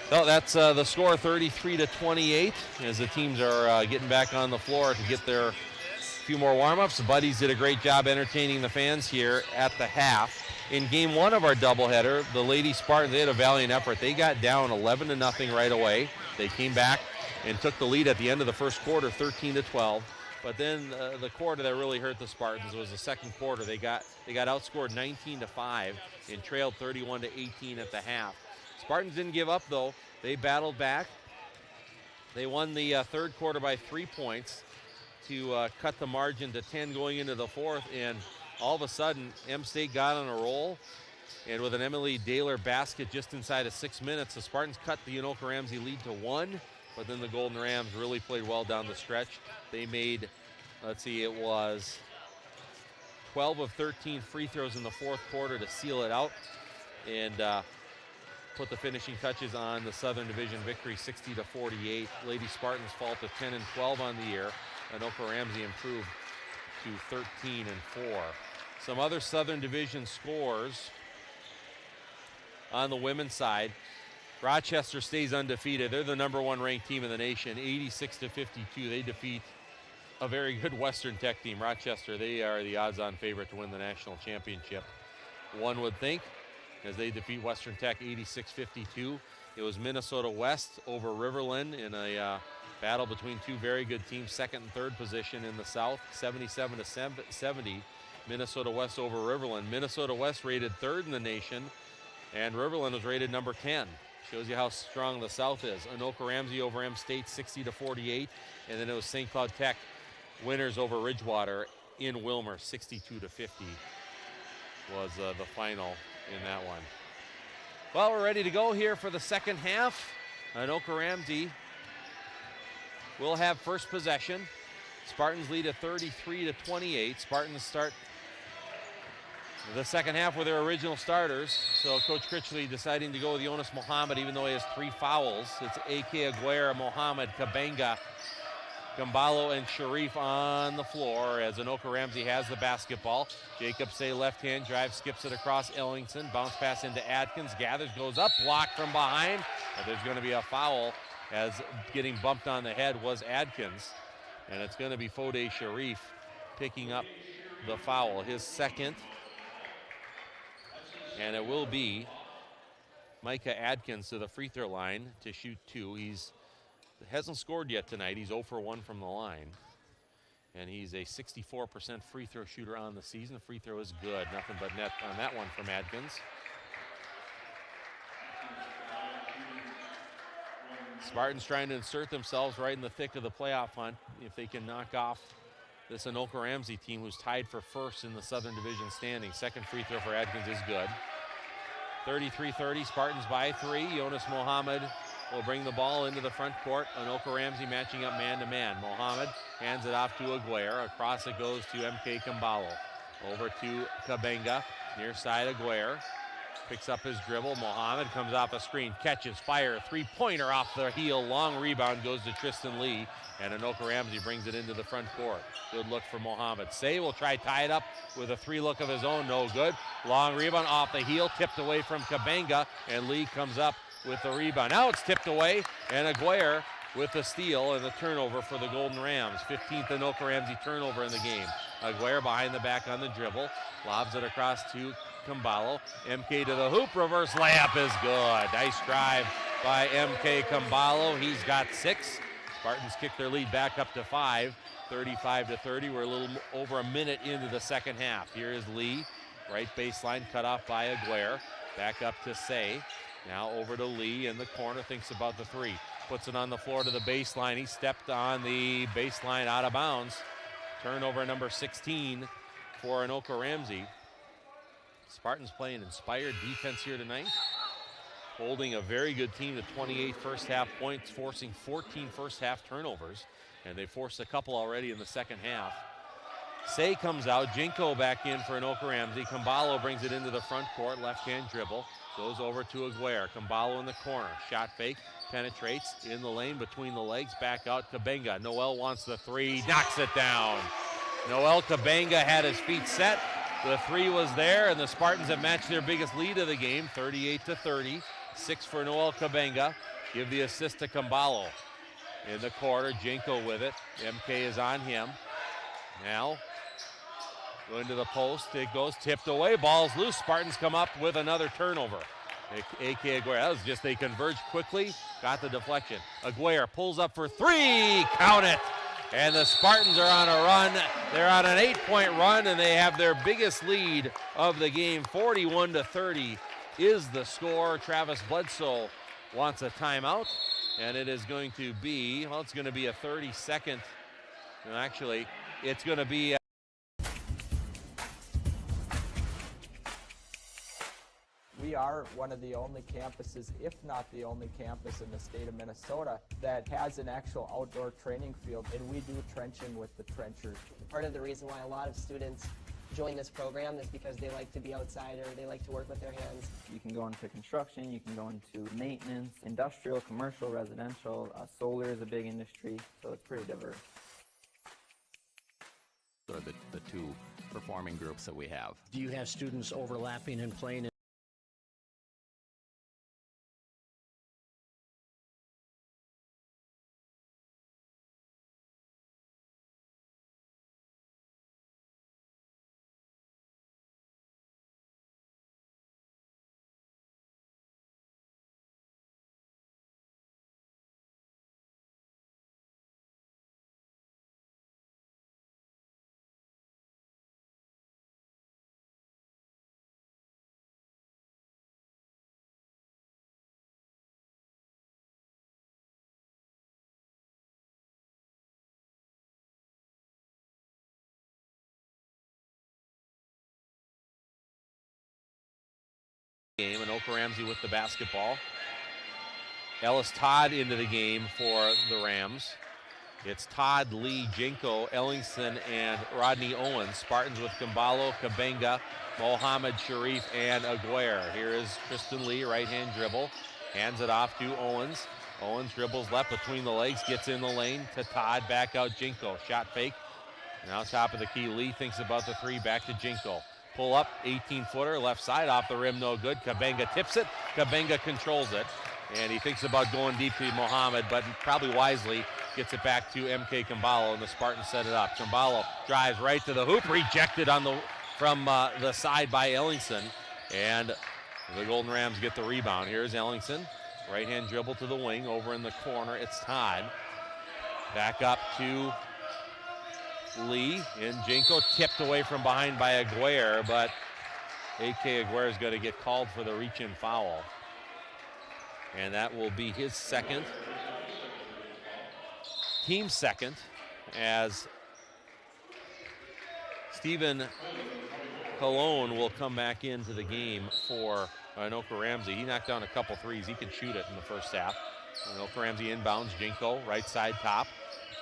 So that's the score, 33-28, as the teams are getting back on the floor to get their few more warm-ups. The Buddies did a great job entertaining the fans here at the half. In game one of our doubleheader, the Lady Spartans, they had a valiant effort. They got down 11-0 right away. They came back and took the lead at the end of the first quarter, 13-12. But then the quarter that really hurt the Spartans was the second quarter. They got outscored 19-5 and trailed 31-18 at the half. Spartans didn't give up though. They battled back. They won the third quarter by 3 points to cut the margin to 10 going into the fourth, and all of a sudden M State got on a roll, and with an Emily Daler basket just inside of 6 minutes, the Spartans cut the Anoka-Ramsey lead to 1, but then the Golden Rams really played well down the stretch. They made, it was 12 of 13 free throws in the fourth quarter to seal it out and put the finishing touches on the Southern Division victory, 60-48. Lady Spartans fall to 10-12 on the year. Anoka-Ramsey improved to 13-4. Some other Southern Division scores on the women's side. Rochester stays undefeated. They're the number 1 ranked team in the nation, 86-52. They defeat a very good Western Tech team. Rochester, they are the odds-on favorite to win the national championship, one would think, as they defeat Western Tech 86-52. It was Minnesota West over Riverland in a battle between two very good teams, second and third position in the South, 77-70. Minnesota West over Riverland. Minnesota West rated third in the nation, and Riverland was rated number 10. Shows you how strong the South is. Anoka-Ramsey over M State, 60-48, and then it was St. Cloud Tech winners over Ridgewater in Wilmer, 62-50 was the final in that one. Well, we're ready to go here for the second half. Anoka-Ramsey will have first possession. Spartans lead at 33-28. Spartans start the second half with their original starters. So Coach Critchley deciding to go with Jonas Mohammed, even though he has 3 fouls. It's A.K. Aguirre, Mohammed, Kabenga, Gambalo, and Sharif on the floor as Anoka-Ramsey has the basketball. Jacob Say left hand drive, skips it across Ellingson. Bounce pass into Atkins. Gathers, goes up, blocked from behind. But there's going to be a foul as getting bumped on the head was Adkins. And it's going to be Fode Sharif picking up the foul, his second. And it will be Micah Adkins to the free throw line to shoot 2. He hasn't scored yet tonight. He's 0 for 1 from the line. And he's a 64% free throw shooter on the season. The free throw is good. Nothing but net on that one from Adkins. Spartans trying to insert themselves right in the thick of the playoff hunt if they can knock off this Anoka-Ramsey team who's tied for first in the Southern Division standings. Second free throw for Adkins is good. 33-30, Spartans by 3. Jonas Mohammed will bring the ball into the front court. Anoka-Ramsey matching up man-to-man. Mohammed hands it off to Aguirre. Across it goes to M.K. Kambalo. Over to Kabenga. Near side Aguirre. Picks up his dribble. Mohammed comes off a screen. Catches, fire, three-pointer off the heel. Long rebound goes to Tristan Lee. And Anoka-Ramsey brings it into the front court. Good look for Mohammed. Say will try tie it up with a 3-look of his own. No good. Long rebound off the heel. Tipped away from Kabenga. And Lee comes up with the rebound. Now it's tipped away. And Aguirre with the steal and the turnover for the Golden Rams. 15th Anoka-Ramsey turnover in the game. Aguirre behind the back on the dribble. Lobs it across to Kambalo. MK to the hoop. Reverse layup is good. Nice drive by MK Kambalo. He's got 6. Spartans kick their lead back up to 5. 35-30. We're a little over a minute into the second half. Here is Lee. Right baseline cut off by Aguirre. Back up to Say. Now over to Lee in the corner. Thinks about the 3. Puts it on the floor to the baseline. He stepped on the baseline out of bounds. Turnover number 16 for Anoka-Ramsey. Spartans playing inspired defense here tonight. Holding a very good team to 28 first half points, forcing 14 first half turnovers. And they forced a couple already in the second half. Say comes out. Jinko back in for Anoka-Ramsey. Kambalo brings it into the front court. Left-hand dribble. Goes over to Aguirre. Kambalo in the corner. Shot fake. Penetrates in the lane between the legs. Back out Kabenga. Noel wants the three. Knocks it down. Noel Kabenga had his feet set. The three was there, and the Spartans have matched their biggest lead of the game, 38-30. 6 for Noel Kabenga. Give the assist to Kambalo. In the corner, Jinko with it. MK is on him. Now, going to the post. It goes tipped away. Ball's loose. Spartans come up with another turnover. A.K. Aguirre. That was just they converged quickly. Got the deflection. Aguirre pulls up for three. Count it. And the Spartans are on a run. They're on an 8-point run, and they have their biggest lead of the game. 41-30 is the score. Travis Bledsoe wants a timeout, and it is going to be, well, it's going to be a 30-second. No, actually, it's going to be We are one of the only campuses, if not the only campus in the state of Minnesota, that has an actual outdoor training field, and we do trenching with the trenchers. Part of the reason why a lot of students join this program is because they like to be outside or they like to work with their hands. You can go into construction, you can go into maintenance, industrial, commercial, residential. Solar is a big industry, so it's pretty diverse. Are the two performing groups that we have. Do you have students overlapping and playing? Game, and Anoka-Ramsey with the basketball. Ellis Todd into the game for the Rams. It's Todd, Lee, Jinko, Ellingson, and Rodney Owens. Spartans with Kambalo, Kabenga, Mohammed Sharif, and Aguirre. Here is Tristan Lee, right-hand dribble. Hands it off to Owens. Owens dribbles left between the legs, gets in the lane to Todd, back out Jinko. Shot fake. Now top of the key, Lee thinks about the three, back to Jinko. Pull up, 18-footer, left side, off the rim, no good. Kabenga tips it. Kabenga controls it. And he thinks about going deep to Mohammed, but probably wisely gets it back to MK Kambalo, and the Spartans set it up. Kambalo drives right to the hoop, rejected from the side by Ellingson. And the Golden Rams get the rebound. Here's Ellingson. Right-hand dribble to the wing. Over in the corner, it's Todd. Back up to Lee, and Jinko tipped away from behind by Aguirre, but A.K. Aguirre is going to get called for the reach-in foul. And that will be his second, team second, as Stephen Cologne will come back into the game for Anoka-Ramsey. He knocked down a couple threes. He can shoot it in the first half. Anoka-Ramsey inbounds, Jinko, right side top.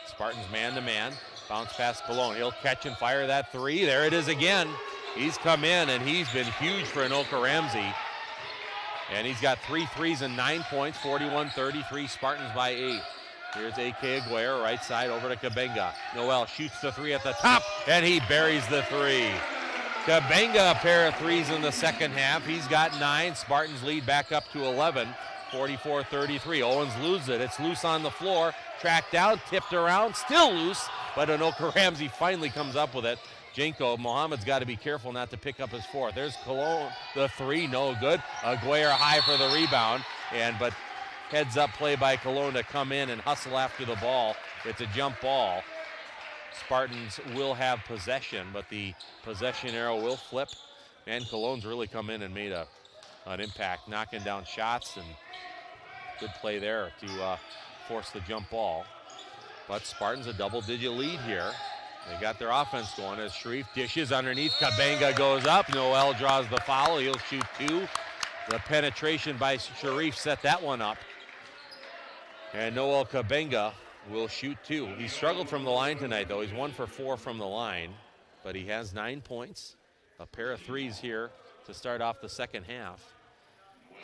Spartans man-to-man. Bounce pass Cologne. He'll catch and fire that three. There it is again. He's come in, and he's been huge for Anoka-Ramsey. And he's got 3 threes and 9 points, 41-33, Spartans by 8. Here's A.K. Aguirre, right side over to Kabenga. Noel shoots the three at the top, and he buries the three. Kabenga, a pair of threes in the second half. He's got 9. Spartans lead back up to 11, 44-33. Owens loses it. It's loose on the floor. Tracked down, tipped around, still loose, but Anoka-Ramsey finally comes up with it. Jinko, Mohammed's got to be careful not to pick up his fourth. There's Cologne, the three, no good. Aguirre high for the rebound, but heads up play by Cologne to come in and hustle after the ball. It's a jump ball. Spartans will have possession, but the possession arrow will flip. And Cologne's really come in and made an impact, knocking down shots, and good play there to force the jump ball. But Spartans a double-digit lead here. They got their offense going as Sharif dishes underneath. Kabenga goes up. Noel draws the foul. He'll shoot 2. The penetration by Sharif set that one up. And Noel Kabenga will shoot 2. He struggled from the line tonight, though. He's 1 for 4 from the line. but he has 9 points. A pair of threes here to start off the second half.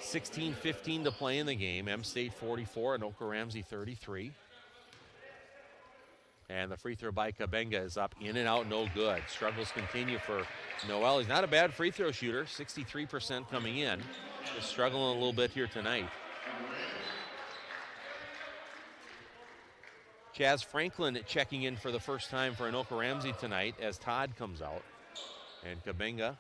16:15 to play in the game. M State 44, Anoka-Ramsey 33. And the free throw by Kabenga is up, in and out, no good. Struggles continue for Noel. He's not a bad free throw shooter, 63% coming in. Just struggling a little bit here tonight. Chaz Franklin checking in for the first time for Anoka-Ramsey tonight as Todd comes out. And Kabenga,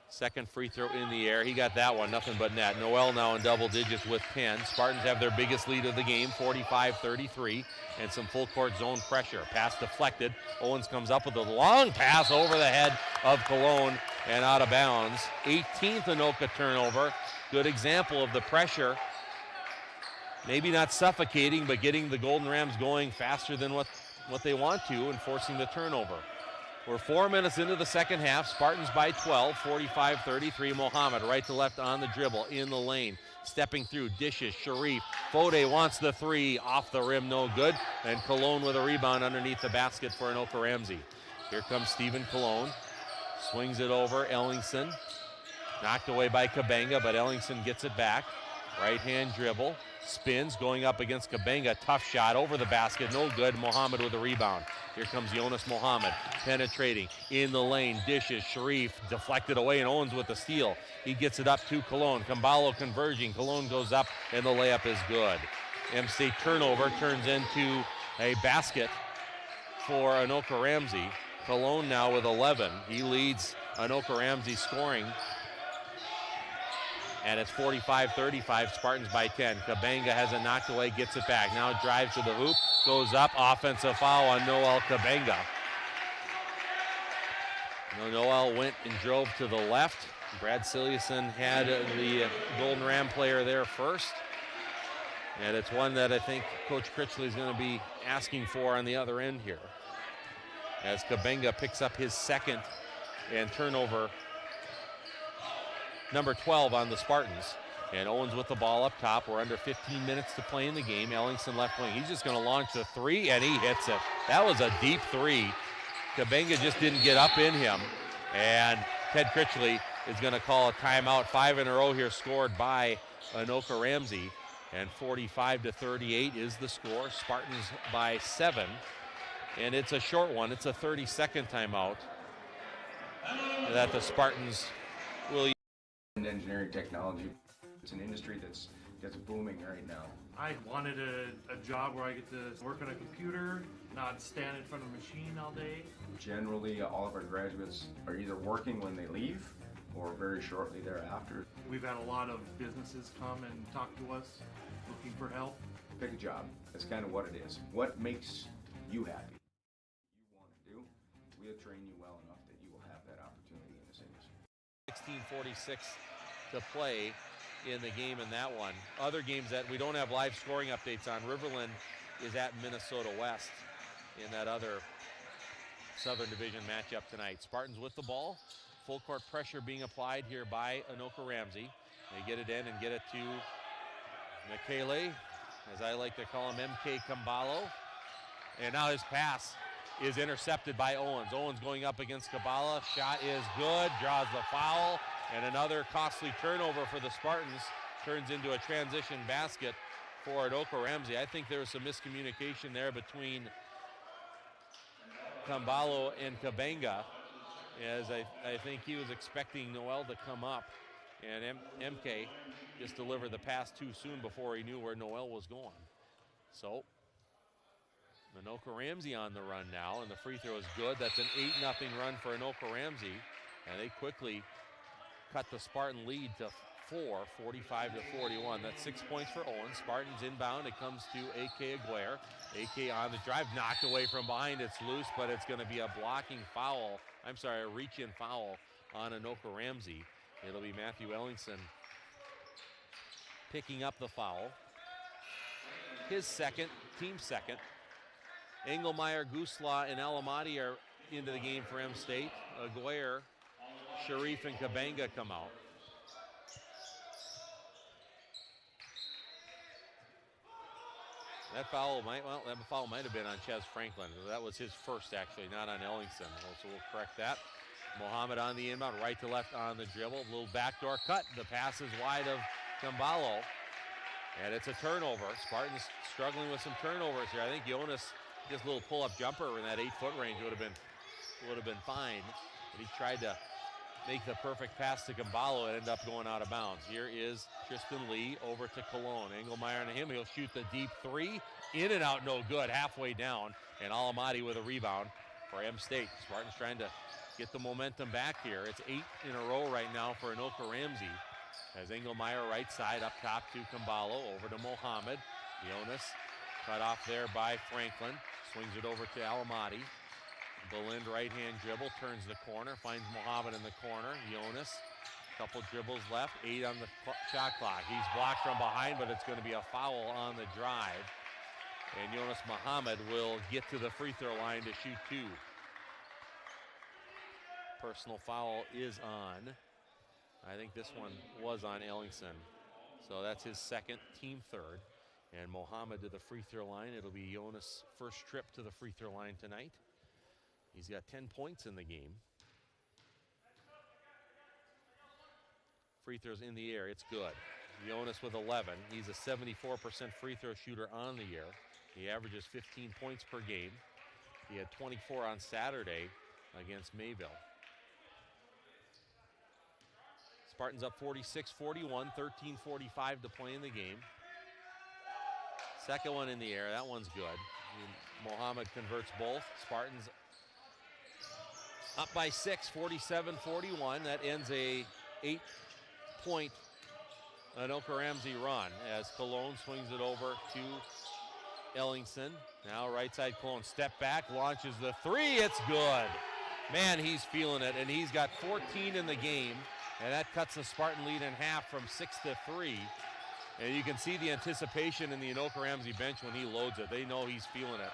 second free throw in the air. He got that one, nothing but net. Noel now in double digits with 10. Spartans have their biggest lead of the game, 45-33, and some full court zone pressure. Pass deflected. Owens comes up with a long pass over the head of Cologne and out of bounds. 18th Anoka turnover. Good example of the pressure. Maybe not suffocating, but getting the Golden Rams going faster than what they want to and forcing the turnover. We're 4 minutes into the second half. Spartans by 12, 45-33. Mohammed right to left on the dribble in the lane. Stepping through, dishes, Sharif. Fode wants the three, off the rim, no good. And Cologne with a rebound underneath the basket for Anoka-Ramsey. Here comes Stephen Cologne. Swings it over, Ellingson. Knocked away by Kabenga, but Ellingson gets it back. Right-hand dribble. Spins, going up against Kabenga. Tough shot over the basket, no good. Mohammed with a rebound. Here comes Jonas Mohammed, penetrating in the lane. Dishes, Sharif deflected away, and Owens with the steal. He gets it up to Cologne. Kambalo converging. Cologne goes up, and the layup is good. M-State turnover turns into a basket for Anoka-Ramsey. Cologne now with 11. He leads Anoka-Ramsey scoring. And it's 45-35, Spartans by 10. Kabenga has it knocked away, gets it back. Now drives to the hoop, goes up, offensive foul on Noel Kabenga. Noel went and drove to the left. Brad Silliason had the Golden Ram player there first. And it's one that I think Coach Critchley is going to be asking for on the other end here. As Kabenga picks up his second and turnover number 12 on the Spartans. And Owens with the ball up top. We're under 15 minutes to play in the game. Ellingson left wing. He's just going to launch a three, and he hits it. That was a deep three. Kabenga just didn't get up in him. And Ted Critchley is going to call a timeout. 5 in a row here scored by Anoka-Ramsey. And 45-38 is the score. Spartans by 7. And it's a short one. It's a 30-second timeout that the Spartans will use. Engineering technology, it's an industry that's booming right now. I wanted a job where I get to work on a computer, not stand in front of a machine all day. Generally, all of our graduates are either working when they leave or very shortly thereafter. We've had a lot of businesses come and talk to us looking for help. Pick a job. That's kind of what it is. What makes you happy? You want to do? We'll train you well enough that you will have that opportunity in this industry. 16:46 to play in the game in that one. Other games that we don't have live scoring updates on. Riverland is at Minnesota West in that other Southern Division matchup tonight. Spartans with the ball. Full court pressure being applied here by Anoka-Ramsey. They get it in and get it to Michele, as I like to call him, MK Kambalo. And now his pass is intercepted by Owens. Owens going up against Kabala. Shot is good, draws the foul, and another costly turnover for the Spartans. Turns into a transition basket for Anoka-Ramsey. I think there was some miscommunication there between Kambalo and Kabenga, as I think he was expecting Noel to come up, and MK just delivered the pass too soon before he knew where Noel was going. So Anoka-Ramsey on the run now, and the free throw is good. That's an 8-0 run for Anoka-Ramsey, and they quickly cut the Spartan lead to 4, 45-41. That's 6 points for Owens. Spartans inbound. It comes to A.K. Aguirre. A.K. on the drive, knocked away from behind. It's loose, but it's going to be a blocking foul. I'm sorry, a reach-in foul on Anoka-Ramsey. It'll be Matthew Ellingson picking up the foul. His second, team second. Engelmeyer, Gusla, and Alamati are into the game for M-State. Aguirre, Sharif, and Kabenga come out. That foul might have been on Ches Franklin. That was his first, actually, not on Ellingson. So we'll correct that. Mohammed on the inbound, right to left on the dribble. A little backdoor cut. The pass is wide of Camballo. And it's a turnover. Spartans struggling with some turnovers here. I think Jonas, just a little pull-up jumper in that 8-foot range would have been fine. But he tried to make the perfect pass to Camballo and end up going out of bounds. Here is Tristan Lee over to Cologne. Engelmeyer on him. He'll shoot the deep three. In and out, no good. Halfway down. And Alamati with a rebound for M State. Spartans trying to get the momentum back here. It's 8 in a row right now for Anoka-Ramsey. As Engelmeyer right side up top to Camballo, over to Mohammed. Jonas cut off there by Franklin. Swings it over to Alamati. Belind right-hand dribble, turns the corner, finds Mohammed in the corner. Jonas, couple dribbles left, 8 on the shot clock. He's blocked from behind, but it's going to be a foul on the drive. And Jonas Mohammed will get to the free throw line to shoot 2. Personal foul is on. I think this one was on Ellingson. So that's his second, team third. And Mohammed to the free throw line. It'll be Jonas' first trip to the free throw line tonight. He's got 10 points in the game. Free throws in the air, it's good. Jonas with 11. He's a 74% free throw shooter on the year. He averages 15 points per game. He had 24 on Saturday against Mayville. Spartans up 46-41, 13:45 to play in the game. Second one in the air, that one's good. Mohammed converts both. Spartans up by 6, 47-41. That ends a 8-point Anoka-Ramsey run as Cologne swings it over to Ellingson. Now right side Cologne, step back, launches the three, it's good. Man, he's feeling it, and he's got 14 in the game, and that cuts the Spartan lead in half from 6-3. And you can see the anticipation in the Anoka-Ramsey bench when he loads it. They know he's feeling it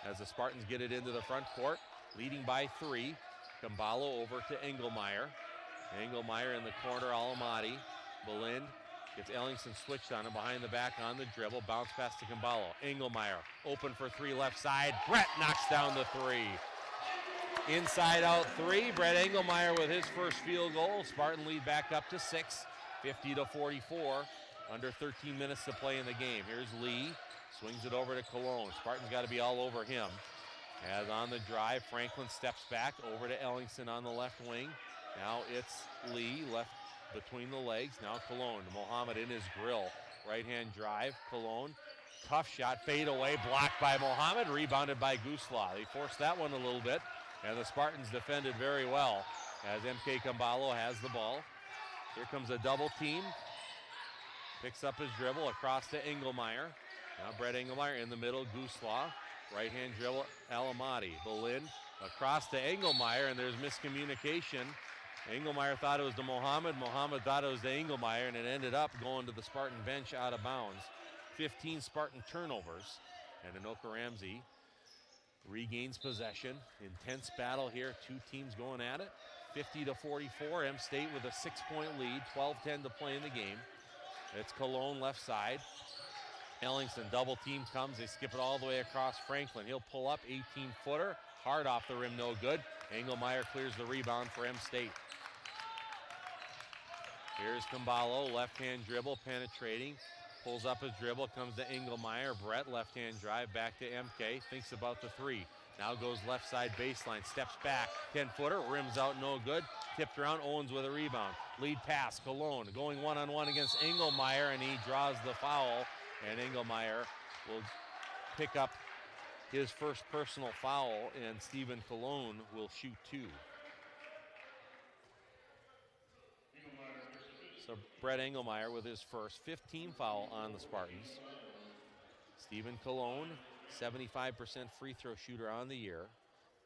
as the Spartans get it into the front court, leading by 3. Camballo over to Engelmeyer. Engelmeyer in the corner, Alamati. Belind gets Ellingson switched on him behind the back on the dribble. Bounce pass to Camballo. Engelmeyer open for 3 left side. Brett knocks down the 3. Inside out 3. Brett Engelmeyer with his first field goal. Spartan lead back up to 6, 50-44. Under 13 minutes to play in the game. Here's Lee. Swings it over to Cologne. Spartans got to be all over him. As on the drive, Franklin steps back over to Ellingson on the left wing. Now it's Lee left between the legs. Now Cologne. Mohammed in his grill. Right-hand drive. Cologne. Tough shot. Fade away. Blocked by Mohammed. Rebounded by Gusla. They forced that one a little bit. And the Spartans defended very well as MK Camballo has the ball. Here comes a double team. Picks up his dribble across to Engelmeyer. Now Brett Engelmeyer in the middle. Gusla. Right-hand dribble, Alamati. Belind across to Engelmeyer, and there's miscommunication. Engelmeyer thought it was to Mohammed. Mohammed thought it was to Engelmeyer, and it ended up going to the Spartan bench out of bounds. 15 Spartan turnovers, and Anoka-Ramsey regains possession. Intense battle here. 2 teams going at it. 50-44. M State with a 6-point lead. 12-10 to play in the game. It's Cologne left side. Ellingson, double team comes. They skip it all the way across Franklin. He'll pull up, 18-footer. Hard off the rim, no good. Engelmeyer clears the rebound for M State. Here's Camballo, left-hand dribble, penetrating. Pulls up his dribble, comes to Engelmeyer. Brett, left-hand drive, back to MK. Thinks about the 3. Now goes left side baseline, steps back. 10-footer, rims out, no good. Tipped around, Owens with a rebound. Lead pass, Cologne going one-on-one against Engelmeyer, and he draws the foul. And Engelmeyer will pick up his first personal foul, and Stephen Cologne will shoot 2. So Brett Engelmeyer with his first 15 foul on the Spartans. Stephen Cologne, 75% free throw shooter on the year,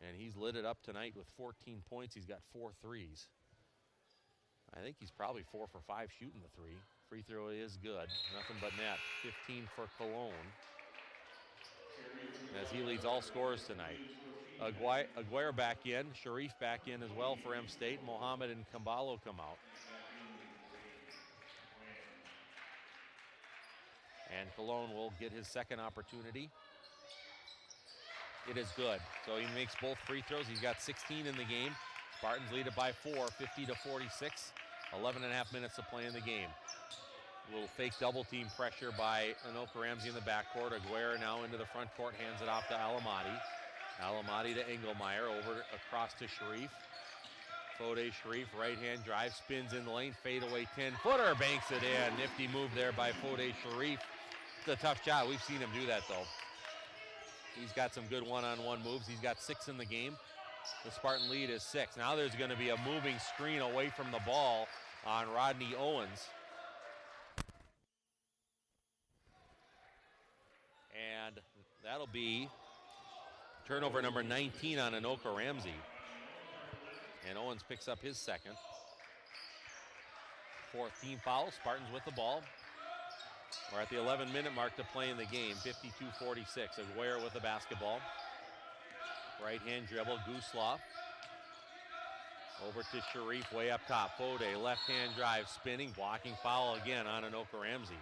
and he's lit it up tonight with 14 points. He's got 4 threes. I think he's probably 4 for 5 shooting the 3. Free throw is good. Nothing but net. 15 for Cologne. As he leads all scorers tonight. Aguirre back in. Sharif back in as well for M State. Mohammed and Camballo come out. And Cologne will get his second opportunity. It is good. So he makes both free throws. He's got 16 in the game. Spartans lead it by 4, 50-46. 11 and a half minutes to play in the game. A little fake double team pressure by Anoka-Ramsey in the backcourt. Aguirre now into the front court, hands it off to Alamati. Alamati to Engelmeyer, over across to Sharif. Fode Sharif, right-hand drive, spins in the lane, fadeaway 10-footer, banks it in. Nifty move there by Fode Sharif. It's a tough shot. We've seen him do that, though. He's got some good one-on-one moves. He's got 6 in the game. The Spartan lead is 6. Now there's going to be a moving screen away from the ball on Rodney Owens. And that'll be turnover number 19 on Anoka-Ramsey. And Owens picks up his second. 4th team foul. Spartans with the ball. We're at the 11-minute mark to play in the game. 52-46. Aguirre with the basketball. Right-hand dribble. Gusloff. Over to Sharif way up top. Fode, left-hand drive, spinning. Blocking foul again on Anoka-Ramsey.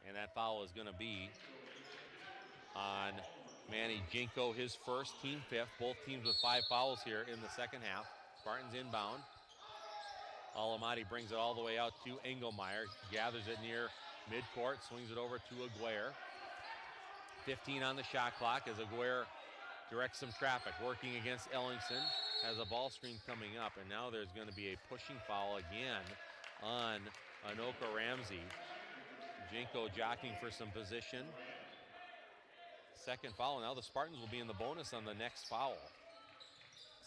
And that foul is going to be on Manny Jinko, his first, team 5th. Both teams with 5 fouls here in the second half. Spartans inbound. Alamati brings it all the way out to Engelmeyer. Gathers it near midcourt, swings it over to Aguirre. 15 on the shot clock as Aguirre directs some traffic. Working against Ellingson. Has a ball screen coming up, and now there's going to be a pushing foul again on Anoka-Ramsey. Jinko jockeying for some position. Second foul. Now the Spartans will be in the bonus on the next foul.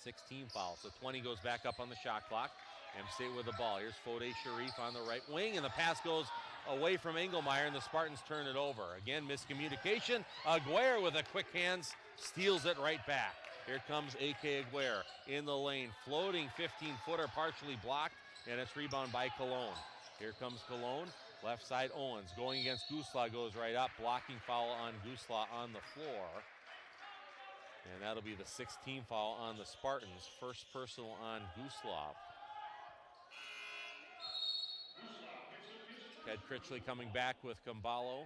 16 fouls. So 20 goes back up on the shot clock. M State with the ball. Here's Fode Sharif on the right wing, and the pass goes away from Engelmeyer, and the Spartans turn it over. Again, miscommunication. Aguirre with a quick hands, steals it right back. Here comes A.K. Aguirre in the lane. Floating 15-footer, partially blocked, and it's rebound by Cologne. Here comes Cologne. Left side Owens going against Gusla, goes right up. Blocking foul on Gusla on the floor. And that'll be the 16th foul on the Spartans. First personal on Gusla. Ted Critchley coming back with Kambalo,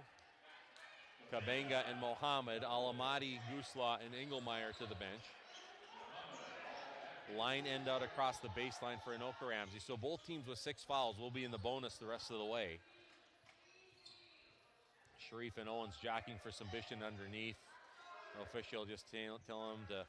Kabenga, and Mohammed. Alamati, Gusla, and Engelmeyer to the bench. Line end out across the baseline for Anoka-Ramsey. So both teams with 6 fouls will be in the bonus the rest of the way. Sharif and Owens jockeying for some vision underneath. The official just tell them to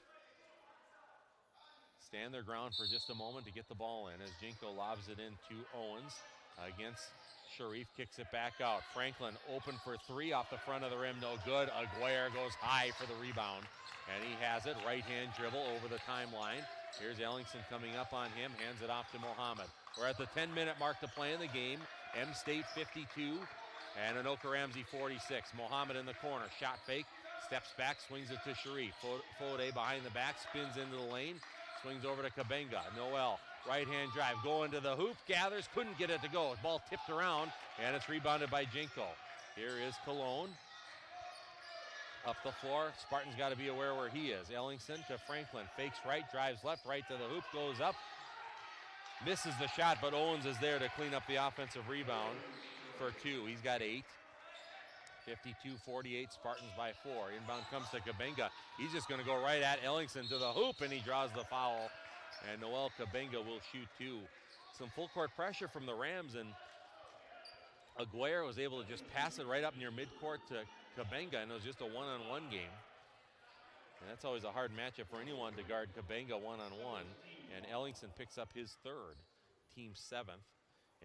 stand their ground for just a moment to get the ball in as Jinko lobs it into Owens against Sharif, kicks it back out. Franklin open for 3 off the front of the rim, no good. Aguirre goes high for the rebound, and he has it. Right-hand dribble over the timeline. Here's Ellingson coming up on him, hands it off to Mohammed. We're at the 10-minute mark to play in the game. M State 52 and Anoka-Ramsey 46. Mohammed in the corner, shot fake, steps back, swings it to Sharif. Fode behind the back, spins into the lane, swings over to Kabenga. Noel, right-hand drive, going to the hoop, gathers, couldn't get it to go. Ball tipped around, and it's rebounded by Jinko. Here is Cologne. Up the floor, Spartan's got to be aware where he is. Ellingson to Franklin, fakes right, drives left, right to the hoop, goes up. Misses the shot, but Owens is there to clean up the offensive rebound for 2. He's got 8. 52-48, Spartans by 4. Inbound comes to Kabenga. He's just going to go right at Ellingson to the hoop, and he draws the foul. And Noel Kabenga will shoot 2. Some full court pressure from the Rams, and Aguirre was able to just pass it right up near midcourt to Kabenga, and it was just a one-on-one game. And that's always a hard matchup for anyone to guard Kabenga one-on-one. And Ellingson picks up his 3rd, team 7th.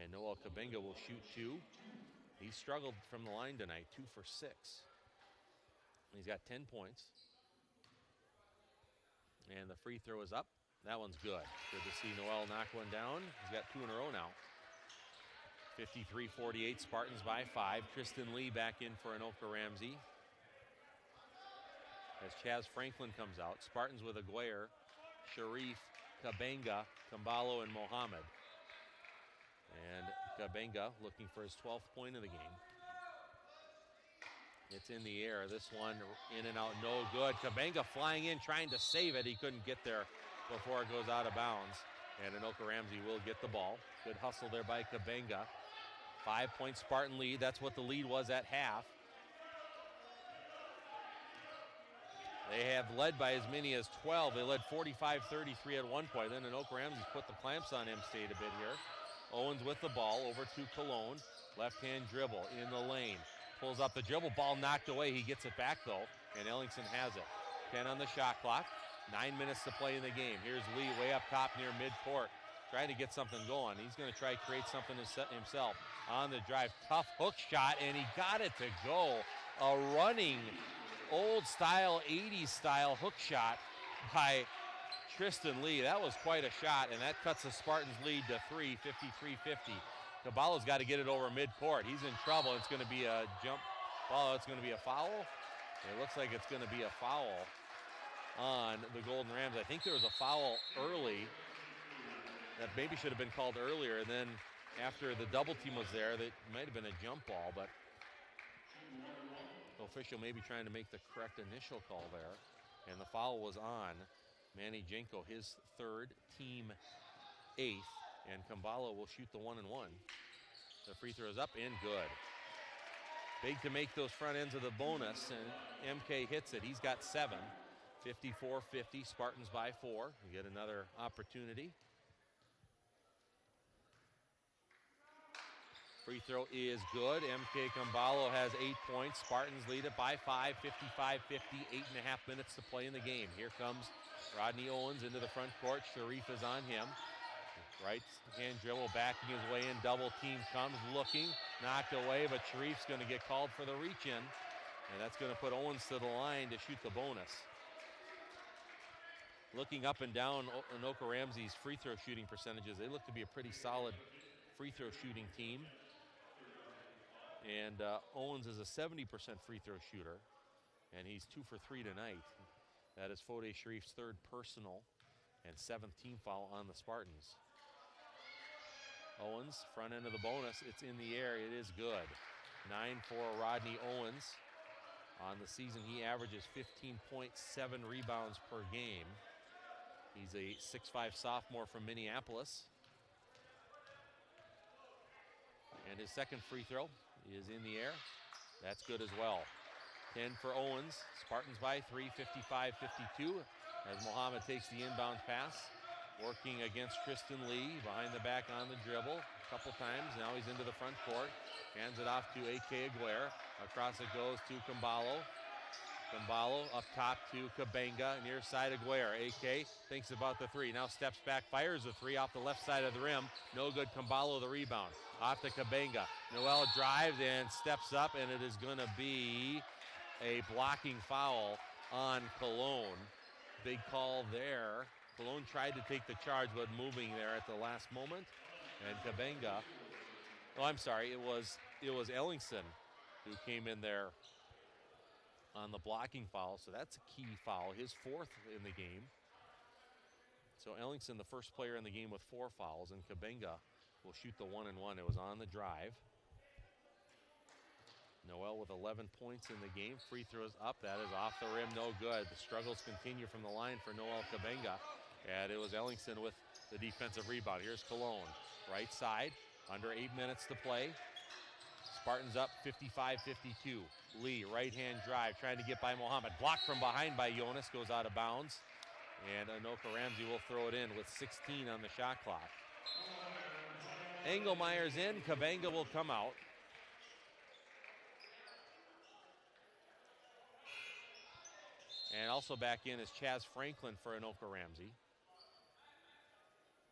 And Noel Kabenga will shoot 2. He struggled from the line tonight, 2 for 6. He's got 10 points. And the free throw is up. That one's good. Good to see Noel knock one down. He's got 2 in a row now. 53-48, Spartans by 5. Tristan Lee back in for Anoka-Ramsey. As Chaz Franklin comes out. Spartans with Aguirre, Sharif, Kabenga, Kambalo, and Mohammed. And Kabenga looking for his 12th point of the game. It's in the air. This one in and out, no good. Kabenga flying in, trying to save it. He couldn't get there before it goes out of bounds. And Anoka-Ramsey will get the ball. Good hustle there by Kabenga. 5-point Spartan lead. That's what the lead was at half. They have led by as many as 12. They led 45-33 at one point. Then Anoka-Ramsey's put the clamps on M-State a bit here. Owens with the ball over to Cologne. Left-hand dribble in the lane. Pulls up the dribble, ball knocked away. He gets it back though, and Ellingson has it. 10 on the shot clock. 9 minutes to play in the game. Here's Lee way up top near midcourt, trying to get something going. He's going to try to create something himself on the drive. Tough hook shot, and he got it to go. A running, old-style, 80s-style hook shot by Tristan Lee. That was quite a shot, and that cuts the Spartans' lead to 3, 53-50. Caballo's got to get it over midcourt. He's in trouble. It's going to be a jump ball. It's going to be a foul. It looks like it's going to be a foul on the Golden Rams. I think there was a foul early that maybe should have been called earlier, and then after the double team was there, that might have been a jump ball, but the official may be trying to make the correct initial call there, and the foul was on Manny Jenko, his third, team 8th, and Caballo will shoot the 1-and-1. The free throw is up and good. Big to make those front ends of the bonus, and MK hits it. He's got 7. 54-50, Spartans by 4. We get another opportunity. Free throw is good. MK Caballo has 8 points. Spartans lead it by 5, 55-50, 8.5 minutes to play in the game. Here comes Rodney Owens into the front court. Sharif is on him. Right hand dribble, backing his way in. Double team comes, looking, knocked away, but Sharif's going to get called for the reach in, and that's going to put Owens to the line to shoot the bonus. Looking up and down Anoka-Ramsey's free throw shooting percentages, they look to be a pretty solid free throw shooting team. And Owens is a 70% free throw shooter, and he's 2 for 3 tonight. That is Fode Sharif's 3rd personal and 7th team foul on the Spartans. Owens, front end of the bonus, it's in the air, it is good. 9 for Rodney Owens. On the season, he averages 15.7 rebounds per game. He's a 6'5" sophomore from Minneapolis. And his second free throw is in the air. That's good as well. 10 for Owens. Spartans by 3, 55-52. As Mohammed takes the inbound pass. Working against Tristan Lee. Behind the back on the dribble. A couple times. Now he's into the front court. Hands it off to A.K. Aguirre. Across it goes to Caballo. Caballo up top to Kabenga. Near side Aguirre. A.K. thinks about the 3. Now steps back. Fires the 3 off the left side of the rim. No good. Caballo the rebound. Off to Kabenga. Noel drives and steps up, and it is going to be a blocking foul on Cologne. Big call there. Cologne tried to take the charge, but moving there at the last moment. And Kabenga, it was Ellingson who came in there on the blocking foul. So that's a key foul, his 4th in the game. So Ellingson, the first player in the game with 4 fouls, and Kabenga will shoot the 1-and-1. It was on the drive. Noel with 11 points in the game. Free throws up. That is off the rim. No good. The struggles continue from the line for Noel Kabenga. And it was Ellingson with the defensive rebound. Here's Cologne. Right side. Under 8 minutes to play. Spartans up 55-52. Lee, right-hand drive. Trying to get by Mohammed. Blocked from behind by Jonas. Goes out of bounds. And Anoka-Ramsey will throw it in with 16 on the shot clock. Engelmeyer's in. Kabenga will come out. And also back in is Chaz Franklin for Anoka-Ramsey.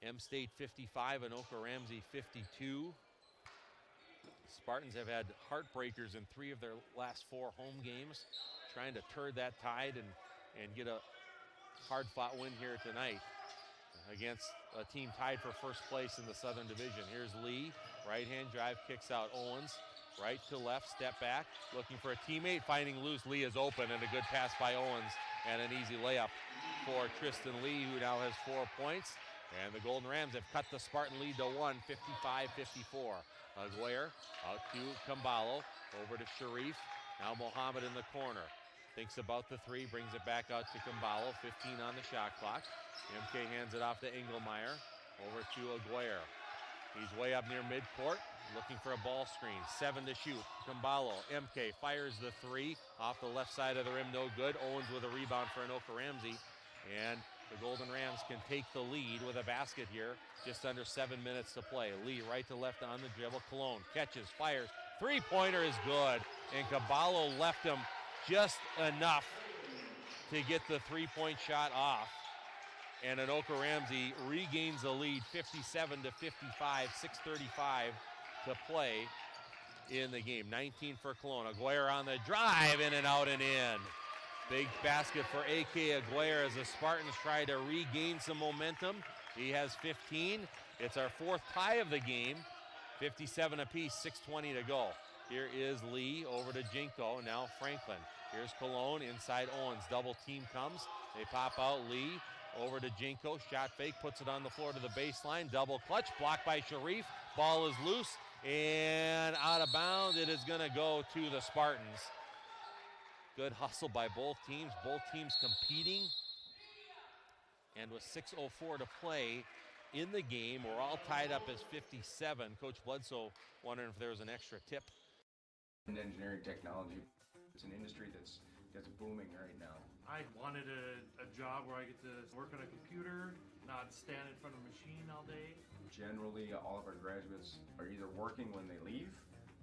M-State 55, Anoka-Ramsey 52. Spartans have had heartbreakers in 3 of their last 4 home games, trying to turn that tide and get a hard-fought win here tonight against a team tied for first place in the Southern Division. Here's Lee, right-hand drive, kicks out Owens. Right to left, step back, looking for a teammate, finding loose. Lee is open, and a good pass by Owens, and an easy layup for Tristan Lee, who now has 4 points. And the Golden Rams have cut the Spartan lead to 1, 55-54. Aguirre out to Caballo, over to Sharif. Now Mohammed in the corner. Thinks about the 3, brings it back out to Caballo. 15 on the shot clock. MK hands it off to Engelmeyer. Over to Aguirre. He's way up near midcourt, looking for a ball screen. 7 to shoot. Camballo, MK fires the 3 off the left side of the rim, no good. Owens with a rebound for Anoka-Ramsey. And the Golden Rams can take the lead with a basket here. Just under 7 minutes to play. Lee right to left on the dribble. Cologne catches, fires. Three-pointer is good. And Camballo left him just enough to get the three-point shot off. And Anoka-Ramsey regains the lead 57 to 55, 6:35 to play in the game. 19 for Cologne. Aguirre on the drive, in and out and in. Big basket for A.K. Aguirre as the Spartans try to regain some momentum. He has 15. It's our 4th tie of the game. 57 apiece, 6:20 to go. Here is Lee over to Jinko, now Franklin. Here's Cologne, inside Owens. Double team comes. They pop out Lee. Over to Jinko, shot fake, puts it on the floor to the baseline, double clutch, blocked by Sharif. Ball is loose and out of bounds. It is gonna go to the Spartans. Good hustle by both teams competing. And with 6:04 to play in the game, we're all tied up as 57. Coach Bledsoe wondering if there was an extra tip. In engineering technology, it's an industry that's booming right now. I wanted a job where I get to work on a computer, not stand in front of a machine all day. Generally, all of our graduates are either working when they leave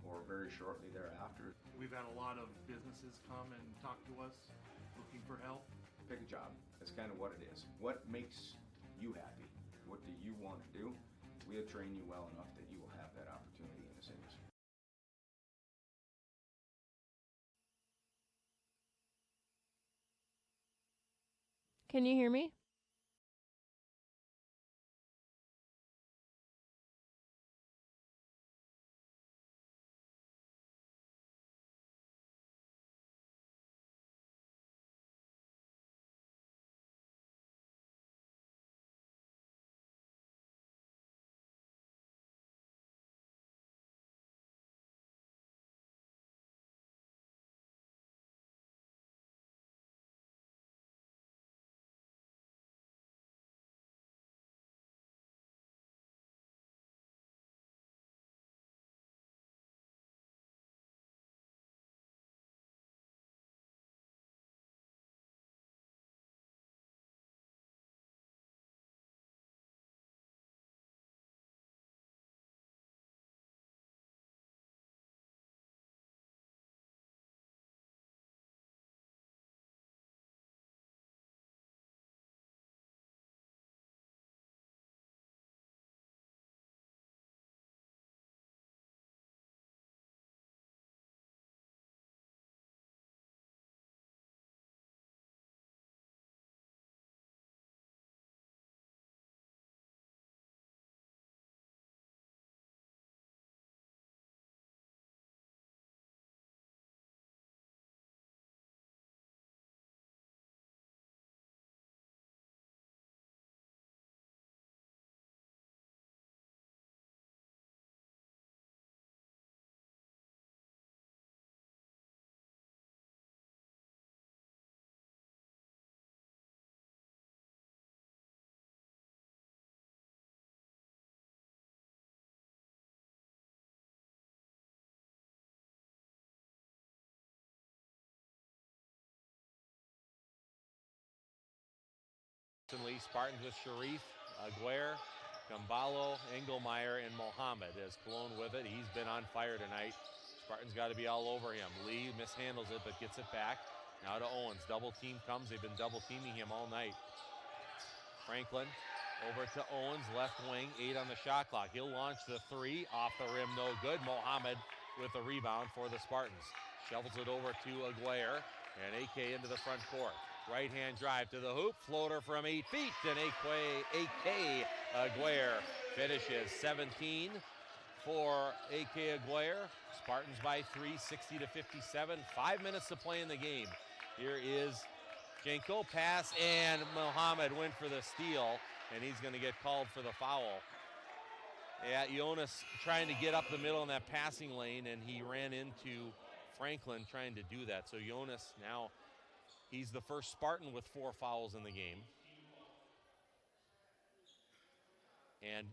or very shortly thereafter. We've had a lot of businesses come and talk to us looking for help. Pick a job. That's kind of what it is. What makes you happy? What do you want to do? We'll train you well enough that you will have that opportunity in this industry. Can you hear me? Spartans with Sharif, Aguirre, Camballo, Engelmeyer, and Mohammed. As Cologne with it, he's been on fire tonight. Spartans got to be all over him. Lee mishandles it, but gets it back. Now to Owens. Double team comes. They've been double teaming him all night. Franklin over to Owens, left wing, 8 on the shot clock. He'll launch the 3, off the rim, no good. Mohammed with the rebound for the Spartans. Shovels it over to Aguirre, and AK into the front court. Right-hand drive to the hoop, floater from 8 feet, and AK Aguirre finishes 17 for AK Aguirre. Spartans by 3, 60 to 57. 5 minutes to play in the game. Here is Jenko, pass, and Mohammed went for the steal, and he's going to get called for the foul. Yeah, Jonas trying to get up the middle in that passing lane, and he ran into Franklin trying to do that. So Jonas now, he's the first Spartan with 4 fouls in the game. And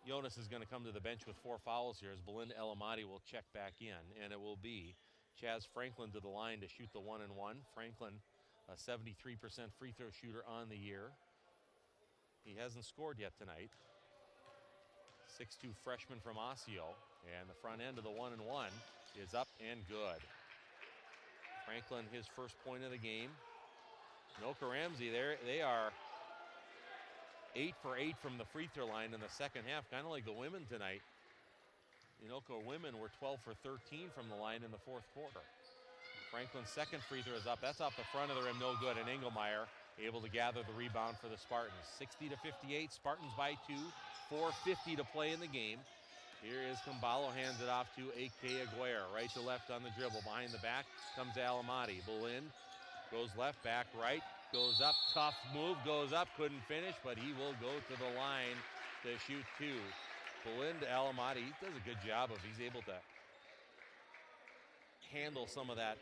Jonas is going to come to the bench with 4 fouls here as Belinda Elamati will check back in. And it will be Chaz Franklin to the line to shoot the 1-and-1. Franklin, a 73% free throw shooter on the year. He hasn't scored yet tonight. 6'2" freshman from Osseo. And the front end of the 1-and-1 is up and good. Franklin, his first point of the game. Anoka-Ramsey, they are 8 for 8 from the free throw line in the second half, kind of like the women tonight. The Anoka women were 12 for 13 from the line in the fourth quarter. Franklin's second free throw is up. That's off the front of the rim, no good. And Engelmeyer able to gather the rebound for the Spartans. 60-58, Spartans by 2, 4:50 to play in the game. Here is Camballo, hands it off to A.K. Aguirre. Right to left on the dribble. Behind the back comes Alamati. Bolin goes left, back right, goes up. Tough move, goes up, couldn't finish, but he will go to the line to shoot 2. Bolin to Alamati. He does a good job of, he's able to handle some of that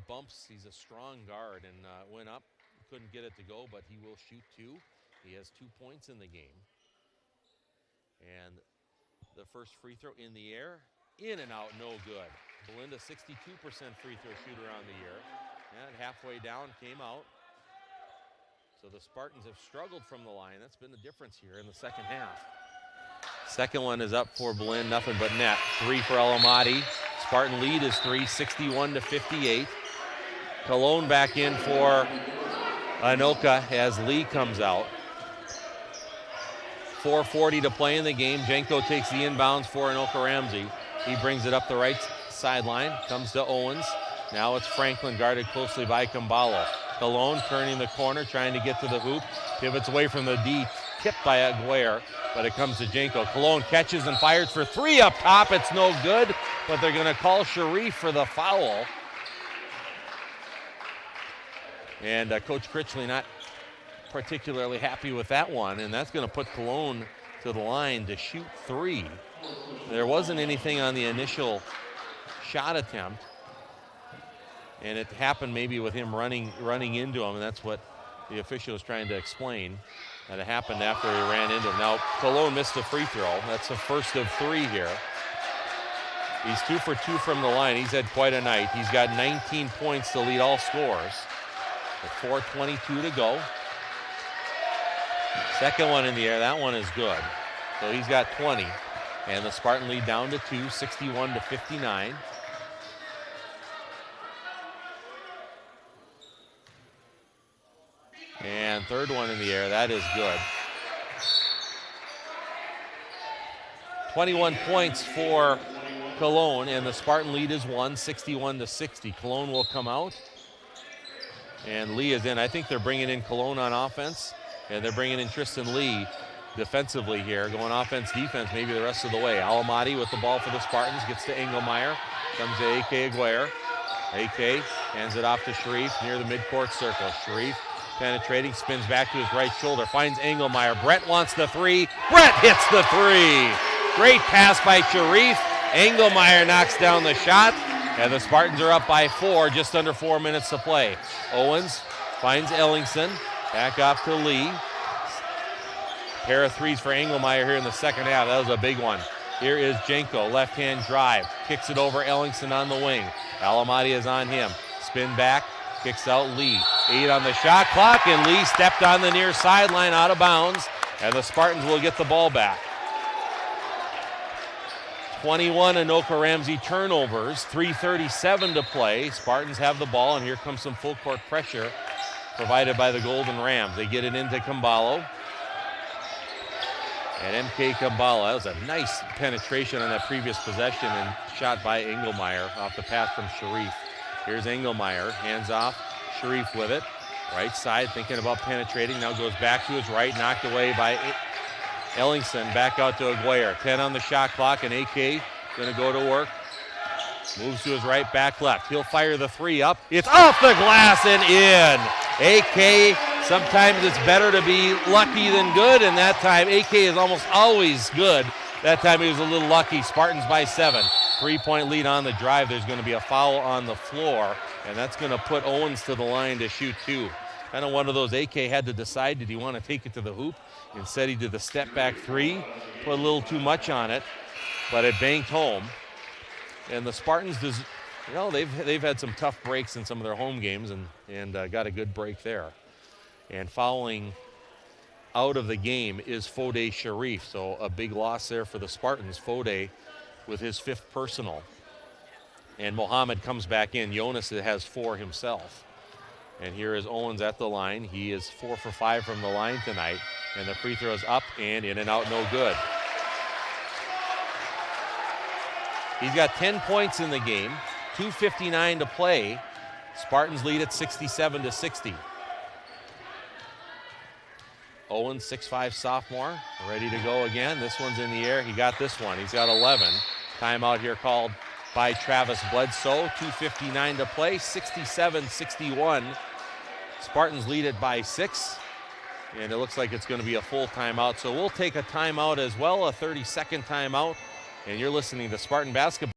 bumps. He's a strong guard and went up. Couldn't get it to go, but he will shoot 2. He has 2 points in the game. And the first free throw in the air, in and out, no good. Belinda, 62% free throw shooter on the year. And halfway down, came out. So the Spartans have struggled from the line. That's been the difference here in the second half. Second one is up for Belinda, nothing but net. 3 for Alamati. Spartan lead is 3, 61-58. Cologne back in for Anoka as Lee comes out. 4:40 to play in the game. Jenko takes the inbounds for Anoka-Ramsey. He brings it up the right sideline, comes to Owens. Now it's Franklin guarded closely by Camballo. Cologne turning the corner, trying to get to the hoop. Pivots away from the D, tipped by Aguirre, but it comes to Jenko. Cologne catches and fires for 3 up top. It's no good, but they're going to call Sharif for the foul. And Coach Critchley not particularly happy with that one, and that's going to put Cologne to the line to shoot 3. There wasn't anything on the initial shot attempt, and it happened maybe with him running into him, and that's what the official was trying to explain, that it happened after he ran into him. Now, Cologne missed a free throw. That's the first of 3 here. He's 2 for 2 from the line. He's had quite a night. He's got 19 points to lead all scorers with 4:22 to go. Second one in the air, that one is good. So he's got 20. And the Spartan lead down to 2, 61-59. And third one in the air, that is good. 21 points for Cologne, and the Spartan lead is 1, 61-60. Cologne will come out. And Lee is in. I think they're bringing in Cologne on offense. And they're bringing in Tristan Lee defensively here, going offense, defense, maybe the rest of the way. Alamati with the ball for the Spartans, gets to Engelmeyer, comes to A.K. Aguirre. A.K. hands it off to Sharif near the midcourt circle. Sharif penetrating, spins back to his right shoulder, finds Engelmeyer. Brett wants the 3. Brett hits the 3. Great pass by Sharif. Engelmeyer knocks down the shot, and the Spartans are up by 4, just under 4 minutes to play. Owens finds Ellingson. Back off to Lee. Pair of 3s for Engelmeyer here in the second half. That was a big one. Here is Jenko, left-hand drive. Kicks it over Ellingson on the wing. Alamati is on him. Spin back, kicks out Lee. 8 on the shot clock, and Lee stepped on the near sideline out of bounds, and the Spartans will get the ball back. 21 Anoka-Ramsey turnovers, 3:37 to play. Spartans have the ball, and here comes some full court pressure provided by the Golden Rams. They get it into Camballo. And M.K. Camballo, that was a nice penetration on that previous possession and shot by Engelmeyer off the pass from Sharif. Here's Engelmeyer, hands off, Sharif with it. Right side, thinking about penetrating, now goes back to his right, knocked away by Ellingson, back out to Aguirre. 10 on the shot clock, and A.K. gonna go to work. Moves to his right, back left. He'll fire the 3 up. It's off the glass and in. A.K., sometimes it's better to be lucky than good, and that time A.K. is almost always good. That time he was a little lucky. Spartans by 7. 3-point lead on the drive. There's going to be a foul on the floor, and that's going to put Owens to the line to shoot 2. Kind of one of those AK had to decide, did he want to take it to the hoop? Instead, he did the step back three, put a little too much on it, but it banked home. And the Spartans, they've had some tough breaks in some of their home games and got a good break there. And fouling out of the game is Fode Sharif, so a big loss there for the Spartans. Fode with his 5th personal. And Mohammed comes back in. Jonas has 4 himself. And here is Owens at the line. He is 4 for 5 from the line tonight. And the free throw is up and in and out, no good. He's got 10 points in the game, 2:59 to play. Spartans lead at 67-60. Owens, 6'5" sophomore, ready to go again. This one's in the air. He got this one. He's got 11. Timeout here called by Travis Bledsoe. 2:59 to play, 67-61. Spartans lead it by 6, and it looks like it's going to be a full timeout. So we'll take a timeout as well, a 30-second timeout, and you're listening to Spartan Basketball.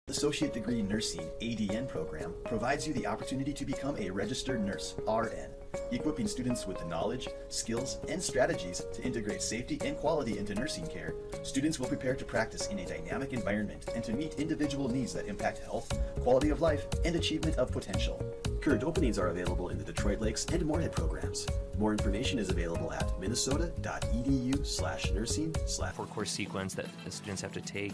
Associate Degree Nursing ADN program provides you the opportunity to become a registered nurse, RN, equipping students with the knowledge, skills, and strategies to integrate safety and quality into nursing care. Students will prepare to practice in a dynamic environment and to meet individual needs that impact health, quality of life, and achievement of potential. Current openings are available in the Detroit Lakes and Moorhead programs. More information is available at minnesota.edu/nursing/ for course sequence that the students have to take.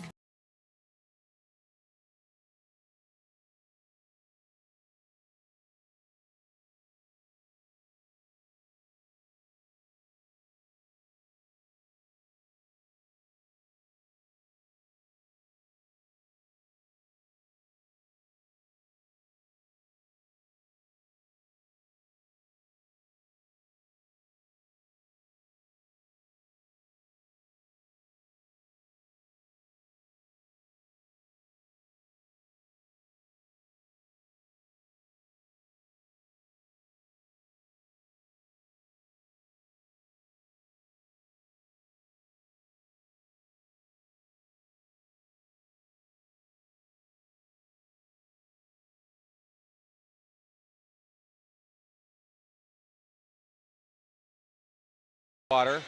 Water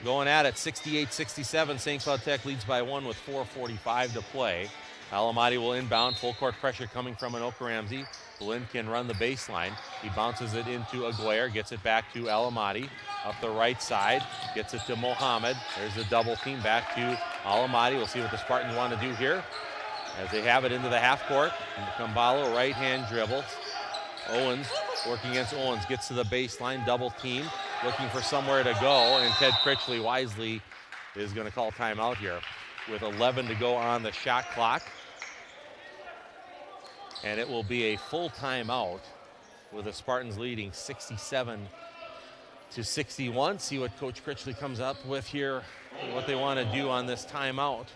going at it, 68-67. St. Cloud Tech leads by 1 with 4:45 to play. Alamati will inbound. Full court pressure coming from Anoka-Ramsey. Blinn can run the baseline. He bounces it into Aguirre, gets it back to Alamati. Up the right side, gets it to Mohammed. There's a double team back to Alamati. We'll see what the Spartans want to do here as they have it into the half court. Kambalo, right hand dribble. Owens working against Owens, gets to the baseline, double team, looking for somewhere to go, and Ted Critchley wisely is going to call timeout here with 11 to go on the shot clock. And it will be a full timeout with the Spartans leading 67-61. See what Coach Critchley comes up with here, what they want to do on this timeout.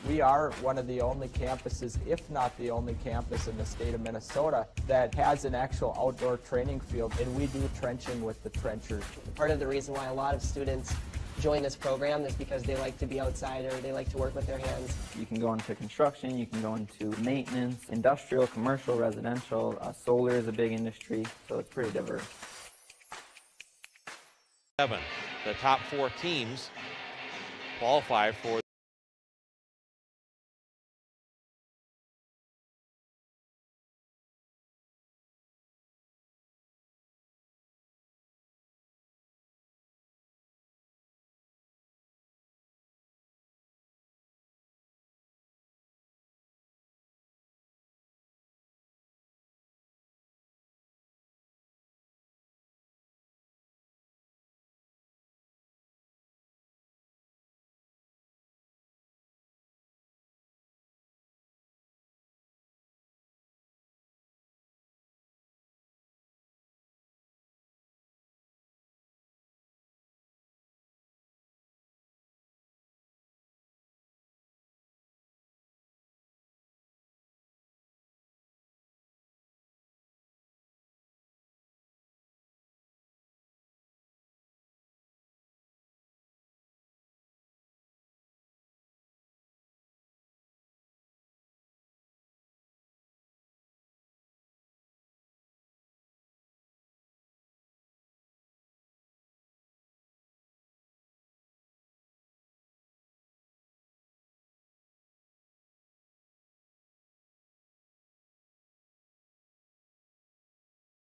We are one of the only campuses, if not the only campus in the state of Minnesota, that has an actual outdoor training field, and we do trenching with the trenchers. Part of the reason why a lot of students join this program is because they like to be outside or they like to work with their hands. You can go into construction, you can go into maintenance, industrial, commercial, residential. Solar is a big industry, so it's pretty diverse. The top 4 teams qualify for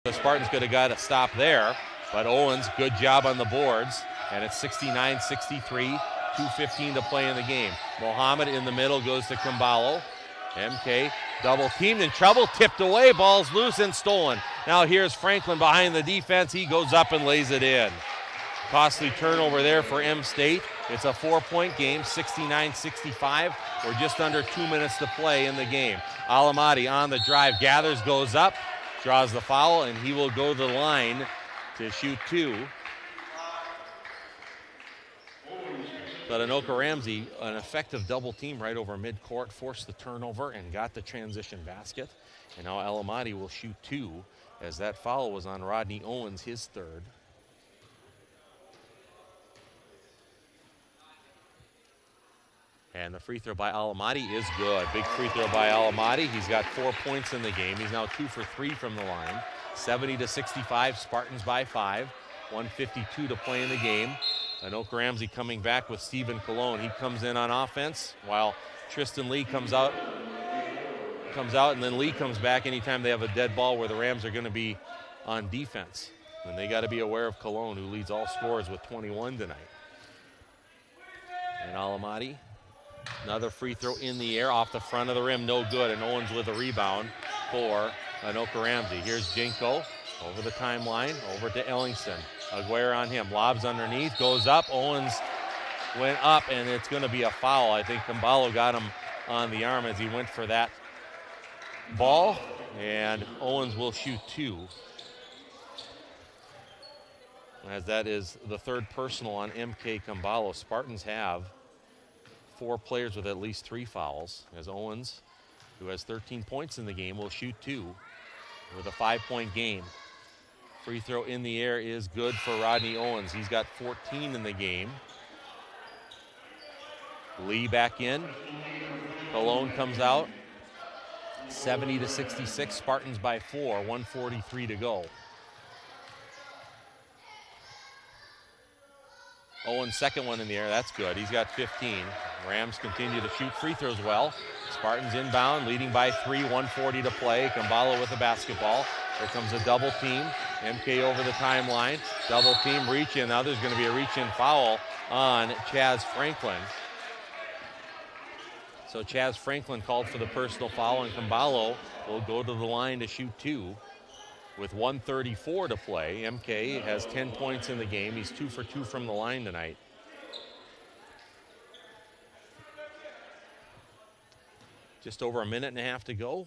The Spartans could have got a stop there, but Owens, good job on the boards, and it's 69-63, 2:15 to play in the game. Mohammed in the middle goes to Kambalo. MK double teamed, in trouble, tipped away, ball's loose and stolen. Now here's Franklin behind the defense. He goes up and lays it in. Costly turnover there for M State. It's a 4-point game, 69-65. We're just under 2 minutes to play in the game. Alamati on the drive, gathers, goes up, draws the foul, and he will go to the line to shoot 2. But Anoka-Ramsey, an effective double team right over midcourt, forced the turnover and got the transition basket. And now Alamati will shoot 2 as that foul was on Rodney Owens, his third. And the free throw by Alamati is good. Big free throw by Alamati. He's got 4 points in the game. He's now 2 for 3 from the line. 70-65, Spartans by 5. 1:52 to play in the game. Anoka-Ramsey coming back with Stephen Colon. He comes in on offense while Tristan Lee comes out, and then Lee comes back anytime they have a dead ball where the Rams are going to be on defense. And they got to be aware of Colon, who leads all scorers with 21 tonight. And Alamati, another free throw in the air off the front of the rim, no good, and Owens with a rebound for Anoka-Ramsey. Here's Jinko over the timeline, over to Ellingson. Aguirre on him, lobs underneath, goes up. Owens went up, and it's going to be a foul. I think Kambalo got him on the arm as he went for that ball, and Owens will shoot 2. As that is the third personal on MK Kambalo. Spartans have 4 players with at least 3 fouls, as Owens, who has 13 points in the game, will shoot 2 with a 5-point game. Free throw in the air is good for Rodney Owens. He's got 14 in the game. Lee back in. Colon comes out. 70-66, Spartans by 4, 1:43 to go. Owens' second one in the air, that's good. He's got 15. Rams continue to shoot free throws well. Spartans inbound, leading by 3, 1:40 to play. Kambalo with the basketball. Here comes a double team. MK over the timeline. Double team, reach in. Now there's going to be a reach-in foul on Chaz Franklin. So Chaz Franklin called for the personal foul, and Kambalo will go to the line to shoot 2 with 1:34 to play. MK has 10 points in the game. He's 2 for 2 from the line tonight. Just over a minute and a half to go.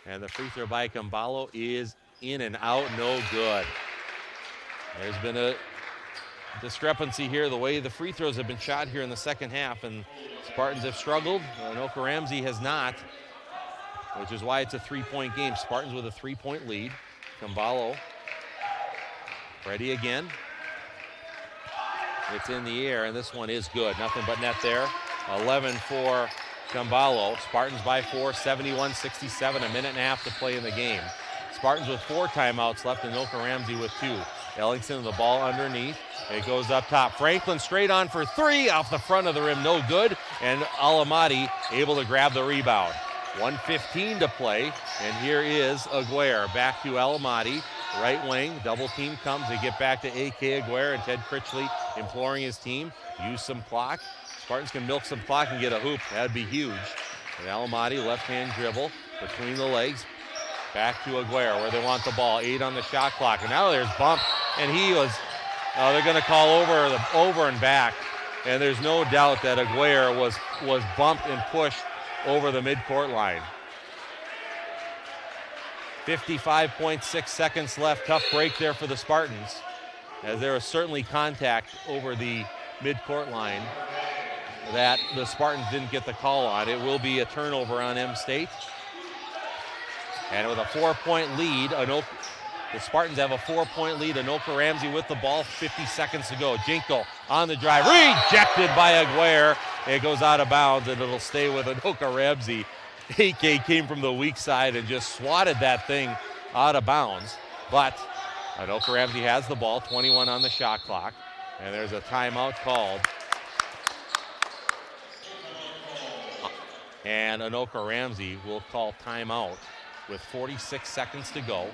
And the free throw by Kambalo is in and out, no good. There's been a discrepancy here, the way the free throws have been shot here in the second half, and Spartans have struggled. Anoka-Ramsey has not, which is why it's a 3-point game. Spartans with a 3-point lead. Kambalo ready again. It's in the air, and this one is good. Nothing but net there. 11 for Kambalo. Spartans by 4, 71-67, a minute and a half to play in the game. Spartans with 4 timeouts left, and Anoka-Ramsey with 2. Ellingson, the ball underneath. It goes up top. Franklin straight on for 3 off the front of the rim, no good. And Alamati able to grab the rebound. 1:15 to play, and here is Aguirre back to Alamati. Right wing, double team comes. They get back to A.K. Aguirre, and Ted Critchley imploring his team, use some clock. Spartans can milk some clock and get a hoop. That'd be huge. And Alamati, left-hand dribble between the legs. Back to Aguirre where they want the ball. 8 on the shot clock. And now there's bump. And he was, they're going to call over and back. And there's no doubt that Aguirre was bumped and pushed over the midcourt line. 55.6 seconds left. Tough break there for the Spartans, as there was certainly contact over the midcourt line that the Spartans didn't get the call on. It will be a turnover on M State. And with a 4-point lead, the Spartans have a 4-point lead. Anoka-Ramsey with the ball, 50 seconds to go. Jinko on the drive, rejected by Aguirre. It goes out of bounds, and it'll stay with Anoka-Ramsey. AK came from the weak side and just swatted that thing out of bounds. But Anoka-Ramsey has the ball, 21 on the shot clock, and there's a timeout called. And Anoka-Ramsey will call timeout with 46 seconds to go.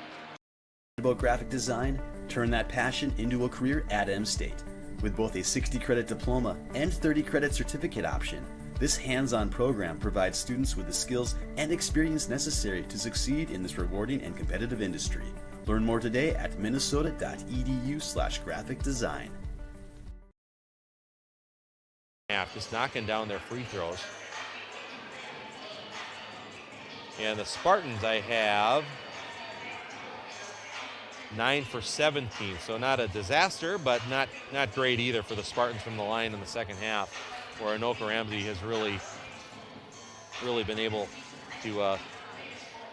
About graphic design? Turn that passion into a career at M State. With both a 60 credit diploma and 30 credit certificate option, this hands-on program provides students with the skills and experience necessary to succeed in this rewarding and competitive industry. Learn more today at minnesota.edu/graphic design. Just knocking down their free throws. And the Spartans, I have 9 for 17, so not a disaster, but not great either for the Spartans from the line in the second half, where Anoka-Ramsey has really been able to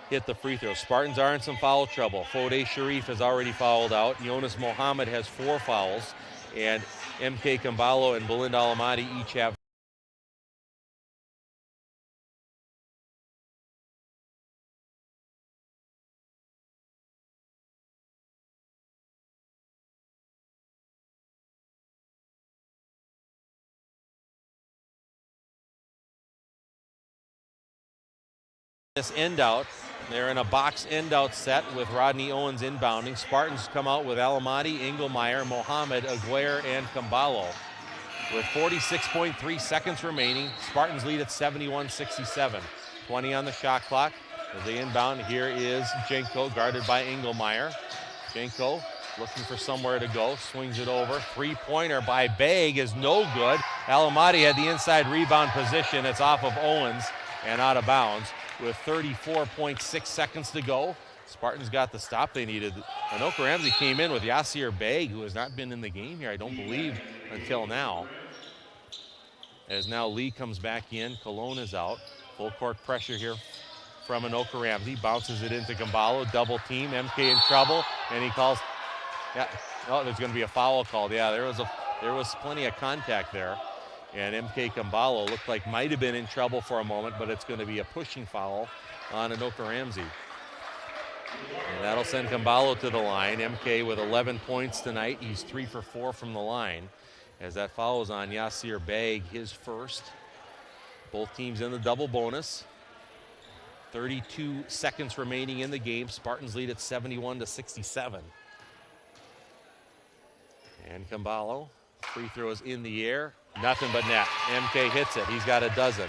hit the free throws. Spartans are in some foul trouble. Fode Sharif has already fouled out. Jonas Mohammed has 4 fouls, and MK Kambalo and Belinda Alamati each have. This end out. They're in a box end out set with Rodney Owens inbounding. Spartans come out with Alamati, Engelmeyer, Mohammed, Aguirre, and Kambalo. With 46.3 seconds remaining, Spartans lead at 71-67. 20 on the shot clock. As they inbound, here is Jenko, guarded by Engelmeyer. Jenko looking for somewhere to go, swings it over. Three-pointer by Begg is no good. Alamati had the inside rebound position. It's off of Owens and out of bounds. With 34.6 seconds to go, Spartans got the stop they needed. Anoka-Ramsey came in with Yasir Begg, who has not been in the game here, I don't believe, until now. As now Lee comes back in, Cologne is out. Full court pressure here from Anoka-Ramsey. Bounces it into Kambalo, double team, MK in trouble, and he calls, there's going to be a foul called. Yeah, there was plenty of contact there. And MK Kambalo looked like might have been in trouble for a moment, but it's going to be a pushing foul on Anoka-Ramsey. And that'll send Kambalo to the line. MK with 11 points tonight. He's 3 for 4 from the line. As that foul is on Yasir Begg, his first. Both teams in the double bonus. 32 seconds remaining in the game. Spartans lead at 71-67. And Kambalo, free throws in the air. Nothing but net. MK hits it. He's got a dozen.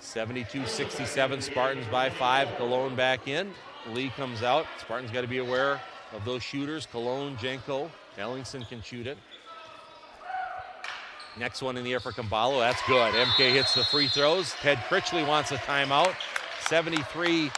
72-67, Spartans by 5. Cologne back in. Lee comes out. Spartans got to be aware of those shooters. Cologne, Jenko. Ellingson can shoot it. Next one in the air for Kambalo. That's good. MK hits the free throws. Ted Critchley wants a timeout. 73.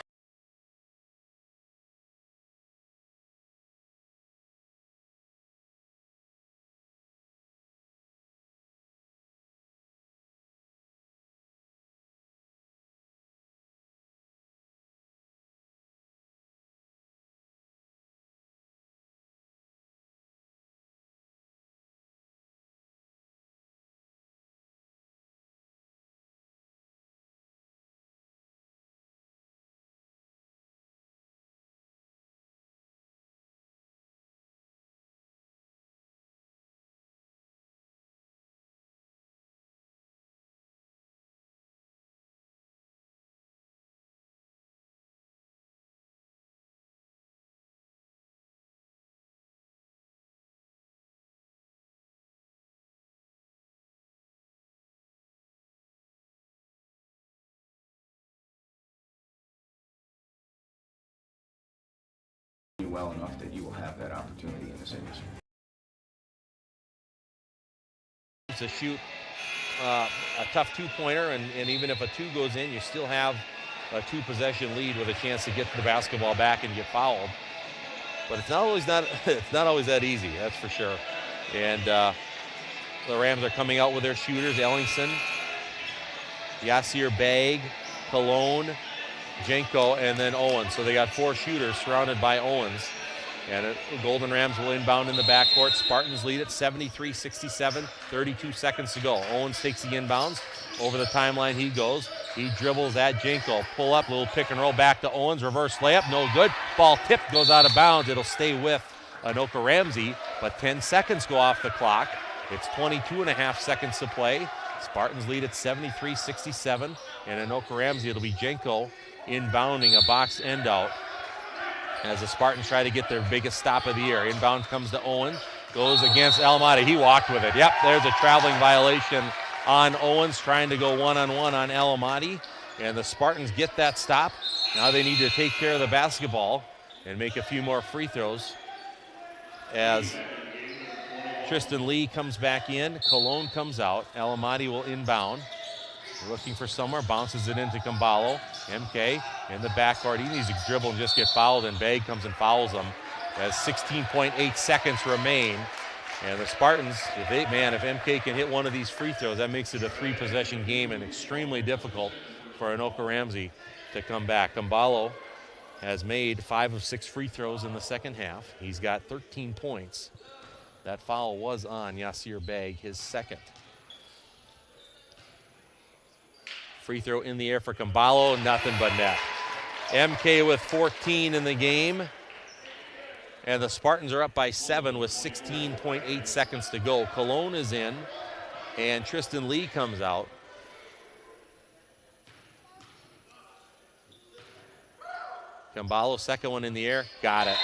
Well enough that you will have that opportunity in this industry. To shoot a tough two-pointer, and even if a 2 goes in, you still have a 2-possession lead with a chance to get the basketball back and get fouled. But it's not always that easy, that's for sure. And the Rams are coming out with their shooters: Ellingson, Yasir Begg, Cologne, Jenko, and then Owens. So they got 4 shooters surrounded by Owens. And the Golden Rams will inbound in the backcourt. Spartans lead at 73-67, 32 seconds to go. Owens takes the inbounds. Over the timeline he goes. He dribbles at Jenko. Pull up, little pick and roll back to Owens. Reverse layup, no good. Ball tipped, goes out of bounds. It'll stay with Anoka-Ramsey, but 10 seconds go off the clock. It's 22.5 seconds to play. Spartans lead at 73-67. And Anoka-Ramsey, it'll be Jenko inbounding a box end out as the Spartans try to get their biggest stop of the year. Inbound comes to Owens, goes against Alamati. He walked with it. Yep, there's a traveling violation on Owens, trying to go one-on-one on Alamati. And the Spartans get that stop. Now they need to take care of the basketball and make a few more free throws as Tristan Lee comes back in. Cologne comes out. Alamati will inbound. Looking for somewhere, bounces it into Camballo. MK in the backcourt. He needs to dribble and just get fouled, and Begg comes and fouls him as 16.8 seconds remain. And the Spartans, if MK can hit one of these free throws, that makes it a 3-possession game and extremely difficult for Anoka-Ramsey to come back. Camballo has made 5 of 6 free throws in the second half. He's got 13 points. That foul was on Yasir Begg, his second. Free throw in the air for Camballo, nothing but net. MK with 14 in the game. And the Spartans are up by 7 with 16.8 seconds to go. Cologne is in, and Tristan Lee comes out. Camballo, second one in the air, got it.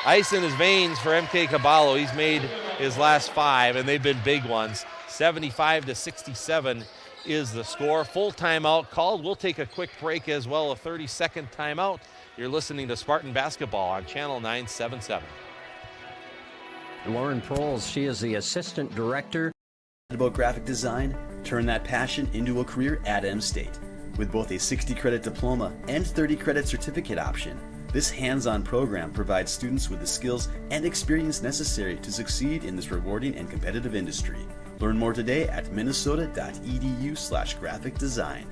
Ice in his veins for MK Camballo. He's made his last 5, and they've been big ones. 75-67 is the score. Full timeout called. We'll take a quick break as well, a 30-second timeout. You're listening to Spartan Basketball on Channel 977. Lauren Proles, she is the Assistant Director. About graphic design? Turn that passion into a career at M State. With both a 60-credit diploma and 30-credit certificate option, this hands-on program provides students with the skills and experience necessary to succeed in this rewarding and competitive industry. Learn more today at minnesota.edu/graphic design.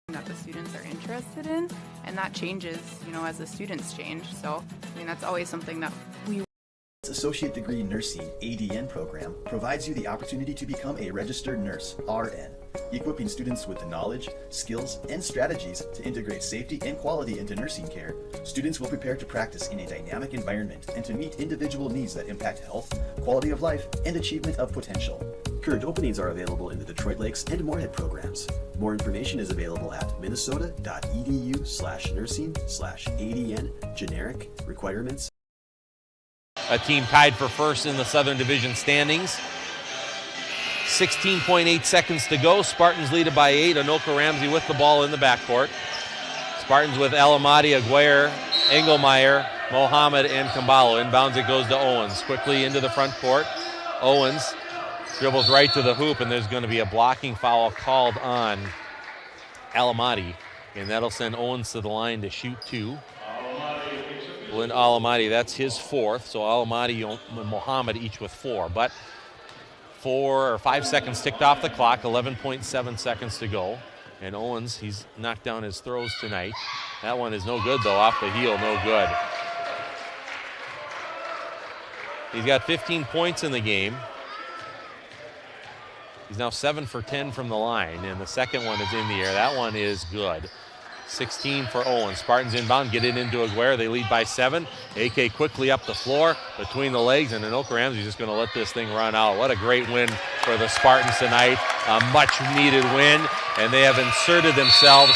That the students are interested in, and that changes, as the students change. So, that's always something that we. Associate Degree Nursing ADN program provides you the opportunity to become a registered nurse, RN, equipping students with the knowledge, skills, and strategies to integrate safety and quality into nursing care. Students will prepare to practice in a dynamic environment and to meet individual needs that impact health, quality of life, and achievement of potential. Current openings are available in the Detroit Lakes and Moorhead programs. More information is available at minnesota.edu/nursing/ADN generic requirements. A team tied for first in the Southern Division standings. 16.8 seconds to go. Spartans lead it by 8. Anoka-Ramsey with the ball in the backcourt. Spartans with Alamati, Aguirre, Engelmeyer, Mohammed, and Camballo. Inbounds, it goes to Owens. Quickly into the front court. Owens dribbles right to the hoop, and there's going to be a blocking foul called on Alamati, and that'll send Owens to the line to shoot 2. Blind Alamati, that's his 4th, so Alamati and Mohammed each with 4. But 4 or 5 seconds ticked off the clock, 11.7 seconds to go. And Owens, he's knocked down his throws tonight. That one is no good, though, off the heel, no good. He's got 15 points in the game. He's now 7 for 10 from the line, and the second one is in the air. That one is good. 16 for Owens. Spartans inbound, get it into Aguirre. They lead by 7. AK quickly up the floor between the legs, and Anoka-Ramsey is just going to let this thing run out. What a great win for the Spartans tonight. A much-needed win, and they have inserted themselves